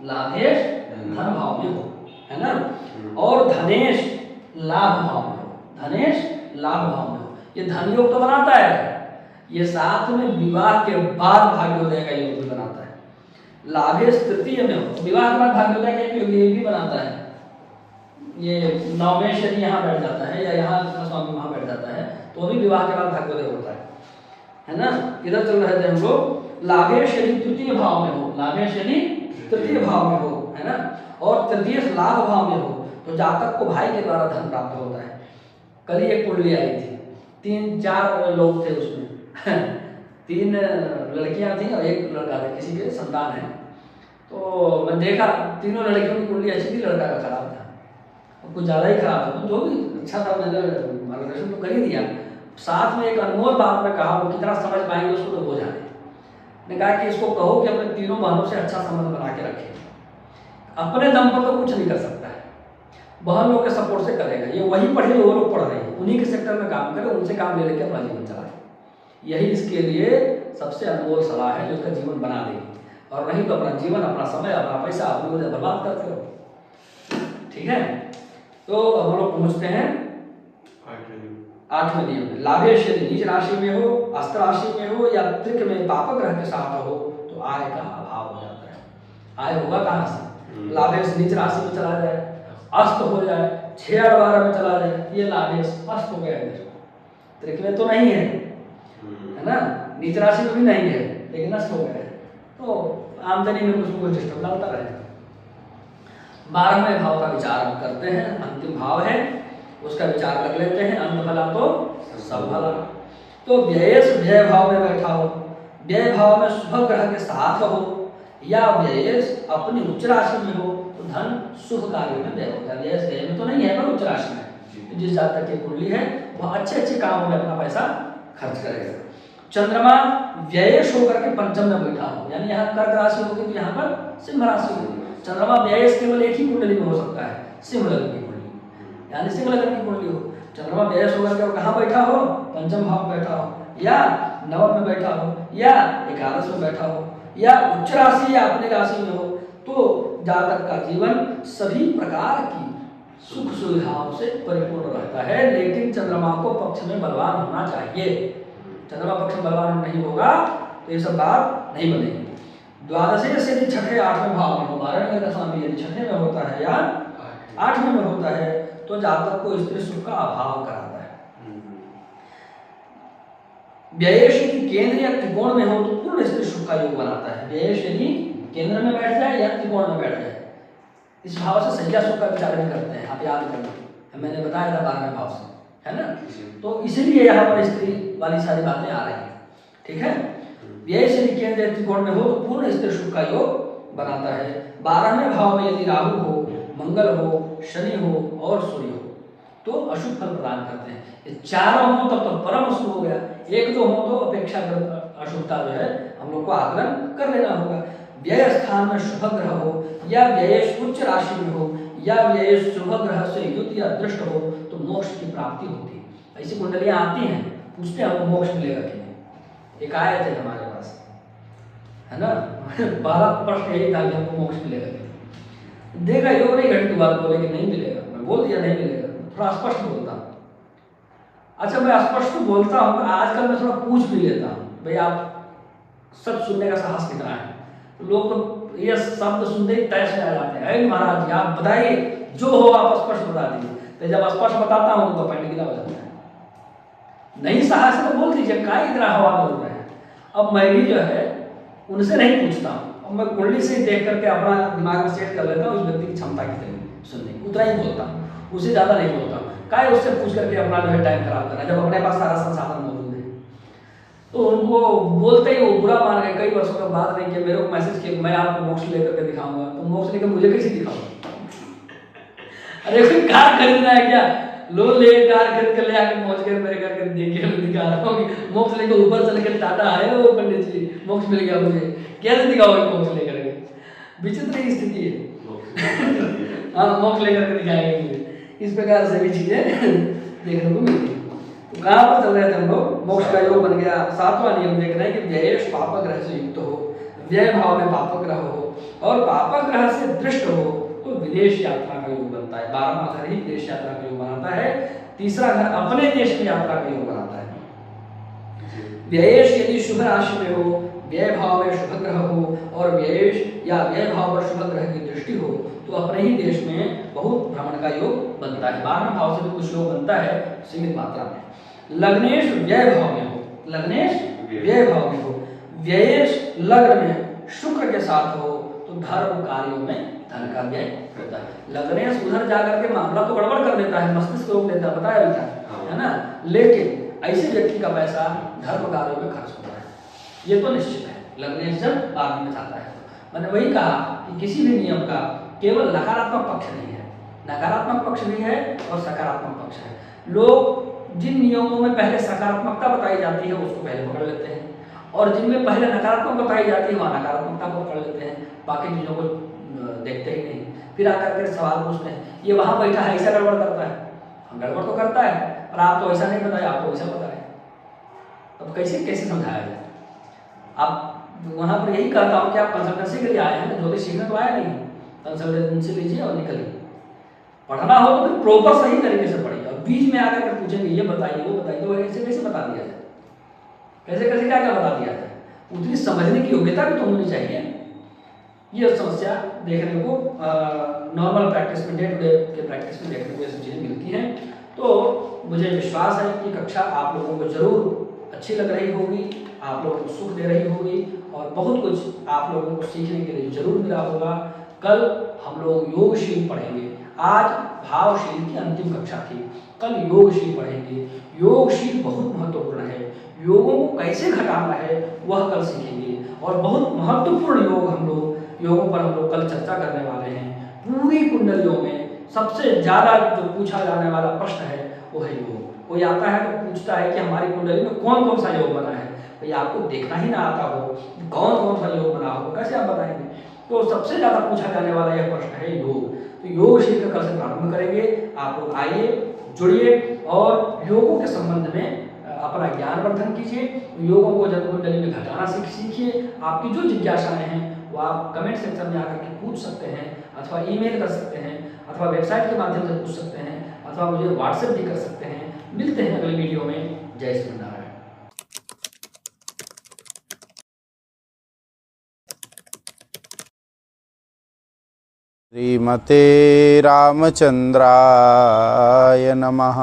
लाभेश धन भाव में हो, है ना। और धनेश लाभ भाव में हो, धनेश लाभ भाव में हो। ये धन योग तो बनाता है, ये साथ में विवाह के बाद भाग्योदय का योग भी बनाता है। लाभेश तृतीय में हो, विवाह के बाद भाग्योदय का योग ये भी बनाता है। ये नवमेश यदि यहाँ बैठ जाता है या यहाँ स्वामी वहाँ बैठ जाता है तो भी विवाह के बाद भाग्योदय होता है ना। इधर चल रहे थे हम लोग, लाभेश यदि तृतीय भाव में हो, लाभेश यदि तृतीय भाव में हो, है ना। और तृतीय लाभ भाव में हो तो जातक को भाई के द्वारा धन प्राप्त होता है। कल ही एक कुंडली आई थी, 3-4 लोग थे उसमें 3 लड़कियां थी और 1 लड़का था, किसी के संतान है। तो मैं देखा तीनों लड़कियों की कुंडली अच्छी थी, लड़का का खराब था, कुछ ज़्यादा ही खराब था। तो जो भी अच्छा था मैंने मार्गदर्शन तो कर ही दिया। साथ में एक अनमोल बात में कहा, वो कितना समझ पाएंगे उसको तो वो जाने। मैंने कहा कि इसको कहो कि अपने तीनों बहनों से अच्छा संबंध बना के रखे, अपने दम पर तो कुछ नहीं कर सकता है, बहन लोग के सपोर्ट से करेगा। ये वही पढ़े जो वो लोग पढ़ रहे हैं, उन्हीं के सेक्टर में काम करे, उनसे काम ले लेकर अपना जीवन चलाए। यही इसके लिए सबसे अनमोल सलाह है जो उसका जीवन बना देगी, और नहीं तो अपना जीवन, अपना समय, अपना पैसा अपनी वजह बर्बाद करते हो। ठीक है। तो हम लोग पहुंचते हैं 8वें नियम में। लाभेश यदि नीच राशि में हो, अस्त राशि में हो या त्रिक में पाप ग्रह के साथ हो तो आय का अभाव हो जाता है। आय होगा कहाँ से? लाभेश नीच राशि में चला जाए, अस्त हो जाए, 6-8-12 में चला जाए, ये लाभेश अस्त हो गया है। त्रिक में तो नहीं है ना, नीच राशि में भी नहीं है, लेकिन अस्त हो गया है, तो आमदनी में कुछ कुछ डिस्टर्ब लगता रहेगा। 12वें भाव का विचार हम करते हैं, अंतिम भाव है उसका विचार कर लेते हैं। अंत भला तो सब भला। तो व्ययेश व्यय भाव में बैठा हो, व्यय भाव में शुभ ग्रह के साथ हो, या व्ययेश अपनी उच्च राशि में हो तो धन शुभ कार्य में व्यय होता है। व्ययेश व्यय में तो नहीं है पर उच्च राशि में, जिस जातक की कुंडली है वह अच्छे अच्छे कामों में अपना पैसा खर्च करेगा। चंद्रमा व्ययेश होकर के पंचम में बैठा हो, यानी यहाँ कर्क राशि होगी तो यहाँ पर सिंह राशि होगी। चंद्रमा व्ययेश केवल एक ही कुंडली में हो सकता है, सिंह लग्न की कुंडली, यानी सिंह लग्न की कुंडली हो। चंद्रमा व्ययेश होकर के कहाँ बैठा हो? पंचम भाव में बैठा हो, या नवम में बैठा हो, या एकादश में बैठा हो, या उच्च राशि या अपनी राशि में हो, तो जातक का जीवन सभी प्रकार की सुख सुविधाओं से परिपूर्ण रहता है। लेकिन चंद्रमा को पक्ष में बलवान होना चाहिए। चंद्रमा पक्ष में बलवान नहीं होगा तो ये सब बात नहीं बनेगी। द्वादशी से यदि 6-8वें भाव में हो, 12वें का स्वामी यदि 6वें में होता है या 8वें में होता है तो जातक को स्त्री सुख का अभाव कराता है। व्ययेश यदि केंद्र या त्रिकोण में हो तो पूर्ण स्त्री सुख का योग बनाता है। व्ययेश यदि केंद्र में बैठ जाए या त्रिकोण में बैठ जाए, इस भाव से संज्ञा सुख का विचार भी करते हैं, आप याद करना, मैंने बताया था 12वें भाव से, है ना। तो इसीलिए यहाँ पर स्त्री वाली सारी बातें आ रही हैं। ठीक है। व्ययेश यदि केंद्र या त्रिकोण में हो तो पूर्ण स्त्री सुख का योग बनाता है। 12वें भाव में यदि राहु हो, मंगल हो, शनि हो और सूर्य हो तो अशुभ फल प्रदान करते हैं। ये चारों हो तब तो परम अशुभ हो गया, एक दो हो तो अपेक्षाकृत अशुभता जो है हम लोग को आकलन कर लेना होगा। व्यय स्थान में शुभ ग्रह हो, या व्ययेश उच्च राशि में हो, या व्ययेश शुभ ग्रह से युक्त या दृष्ट हो तो मोक्ष की प्राप्ति होती है। ऐसी कुंडलियां आती हैं, पूछते हैं हमको मोक्ष मिलेगा कि नहीं। एक आए थे हमारे पास, है ना 12 प्रश्न यही था कि हमको मोक्ष मिलेगा कि नहीं। देखा योग नहीं घंटे बाद बोले कि नहीं मिलेगा। मैं बोल दिया नहीं मिलेगा, थोड़ा स्पष्ट बोलता हूँ। अच्छा, मैं स्पष्ट बोलता हूँ, आजकल मैं थोड़ा पूछ भी लेता हूँ, भाई आप सच सुनने का साहस कितना है। तो लोग तो ये शब्द सुनते ही तय से आ जाते हैं, अरे महाराज जी आप बताइए, जो हो आप स्पष्ट बता दीजिए। तो जब स्पष्ट बताता हूँ तो पॉइंट गिला हो जाता है। नहीं साहस है तो बोल दीजिए, काय इतना हवा में उड़ रहे हैं। अब मैं भी जो है उनसे नहीं पूछता हूँ, अब मैं कुंडली से ही देख करके अपना दिमाग में सेट कर लेता हूँ उस व्यक्ति की क्षमता कितनी सुनने की, उतना ही बोलता हूँ, उससे ज़्यादा नहीं बोलता हूँ। काय उससे पूछ करके अपना जो है टाइम खराब करना, जब अपने पास सारा संसाधन मौजूद है। तो उनको बोलते ही वो बुरा मान गए, कई वर्षों के बाद नहीं किया, मेरे को मैसेज किया मैं आपको मोक्ष लेकर के दिखाऊंगा। तो मोक्ष लेकर मुझे कैसे दिखाऊंगा? अरे कोई कार खरीदना है क्या? लोन ले कार खरीद कर ले आके पहुंच गए मेरे घर के, देखिए दिखा रहा हूँ मोक्ष लेकर ऊपर चल के टाटा है वो पंडित जी, मोक्ष मिल गया मुझे, कैसे दिखाओगे मोक्ष लेकर के? विचित्र की स्थिति है। हाँ, मोक्ष लेकर के दिखाएंगे मुझे, इस प्रकार से भी चीजें देखने को मिलती है। तो कहाँ पर चल रहे थे हम लोग? मोक्ष का योग बन गया। सातवां नियम देख रहे हैं कि व्ययेश पाप ग्रह से युक्त हो, व्यय भाव में पाप ग्रह हो और पाप ग्रह से दृष्ट हो तो विदेश यात्रा का योग बनता है। 12वां घर ही विदेश यात्रा का योग बनाता है। तीसरा घर अपने देश की यात्रा का योग बनाता है। व्ययेश यदि शुभ राशि में हो, व्यय भाव में शुभ ग्रह हो और व्ययेश या व्यय भाव पर शुभ ग्रह की दृष्टि हो तो अपने ही देश में बहुत भ्रमण का योग बनता है। 12वें भाव से भी कुछ योग बनता है सीमित मात्रा में। लग्नेश व्यय भाव में हो, लग्नेश व्यय भाव में हो, व्ययेश लग्न में शुक्र के साथ हो तो धर्म कार्यों में धन का व्यय होता है। लग्नेश उधर जाकर के मामला तो गड़बड़ कर देता है, मस्तिष्क रोक देता है, बताया भी था, है ना, लेकिन ऐसे व्यक्ति का पैसा धर्म कार्यों में खर्च होता है, ये तो निश्चित है। लग्नेश जब बाद में जाता है तो मैंने वही कहा कि किसी भी नियम का केवल नकारात्मक पक्ष नहीं है, नकारात्मक पक्ष भी है और सकारात्मक पक्ष है। लोग जिन नियमों में पहले सकारात्मकता बताई जाती है उसको पहले पकड़ लेते हैं और जिनमें पहले नकारात्मक बताई जाती है वहाँ नकारात्मकता को पकड़ लेते हैं, बाकी चीज़ों को देखते ही नहीं। फिर आकर के सवाल पूछते हैं, ये वहाँ बैठा है ऐसा गड़बड़ करता है? हम गड़बड़ तो करता है पर आप तो ऐसा नहीं बताया, आप तो ऐसा बताए। अब कैसे कैसे समझाया जाए? आप वहाँ पर यही कहता हूँ कि आप कंसल्टेंसी के लिए आए हैं, ज्योतिष सीखने तो आया नहीं, कंसल्टेंसी लीजिए और निकलिए। पढ़ना हो तो फिर प्रॉपर सही तरीके से पढ़िए और बीच में आकर के पूछेंगे ये बताइए वो बताइए, तो ऐसे कैसे बता दिया जाए? कैसे कैसे क्या क्या बता दिया जाए? उतनी समझने की योग्यता भी तो होनी चाहिए। ये समस्या देखने को नॉर्मल प्रैक्टिस में, डे टू डे के प्रैक्टिस में देखने को ये सब चीज़ें मिलती हैं। तो मुझे विश्वास है कि कक्षा आप लोगों को जरूर अच्छी लग रही होगी, आप लोगों को सुख दे रही होगी और बहुत कुछ आप लोगों को सीखने के लिए जरूर मिला होगा। कल हम लोग योगशील पढ़ेंगे। आज भावशील की अंतिम कक्षा थी, कल योगशील पढ़ेंगे। योगशील बहुत महत्वपूर्ण है, योगों को कैसे घटाना है वह कल सीखेंगे और बहुत महत्वपूर्ण योगों पर हम लोग कल चर्चा करने वाले हैं। पूरी कुंडलियों में सबसे ज़्यादा जो पूछा जाने वाला प्रश्न है वो है योग। कोई आता है तो पूछता है कि हमारी कुंडली में कौन कौन सा योग बना है। भाई आपको देखना ही ना आता हो, कौन कौन सा योग बना हो, कैसे आप बताएंगे? तो सबसे ज़्यादा पूछा जाने वाला यह प्रश्न है योग। तो योग शीघ्र कल से प्रारंभ करेंगे। आप लोग आइए, जुड़िए और योगों के संबंध में अपना ज्ञान वर्धन कीजिए। योगों को जब कुंडली में घटाना सीखिए। आपकी जो जिज्ञासाएं हैं वो आप कमेंट सेक्शन में आकर के पूछ सकते हैं अथवा ईमेल कर सकते हैं अथवा वेबसाइट के माध्यम से पूछ सकते हैं अथवा मुझे व्हाट्सएप भी कर सकते हैं। मिलते हैं अगली वीडियो में। जय श्री नारायण। श्रीमते रामचंद्राय नमः।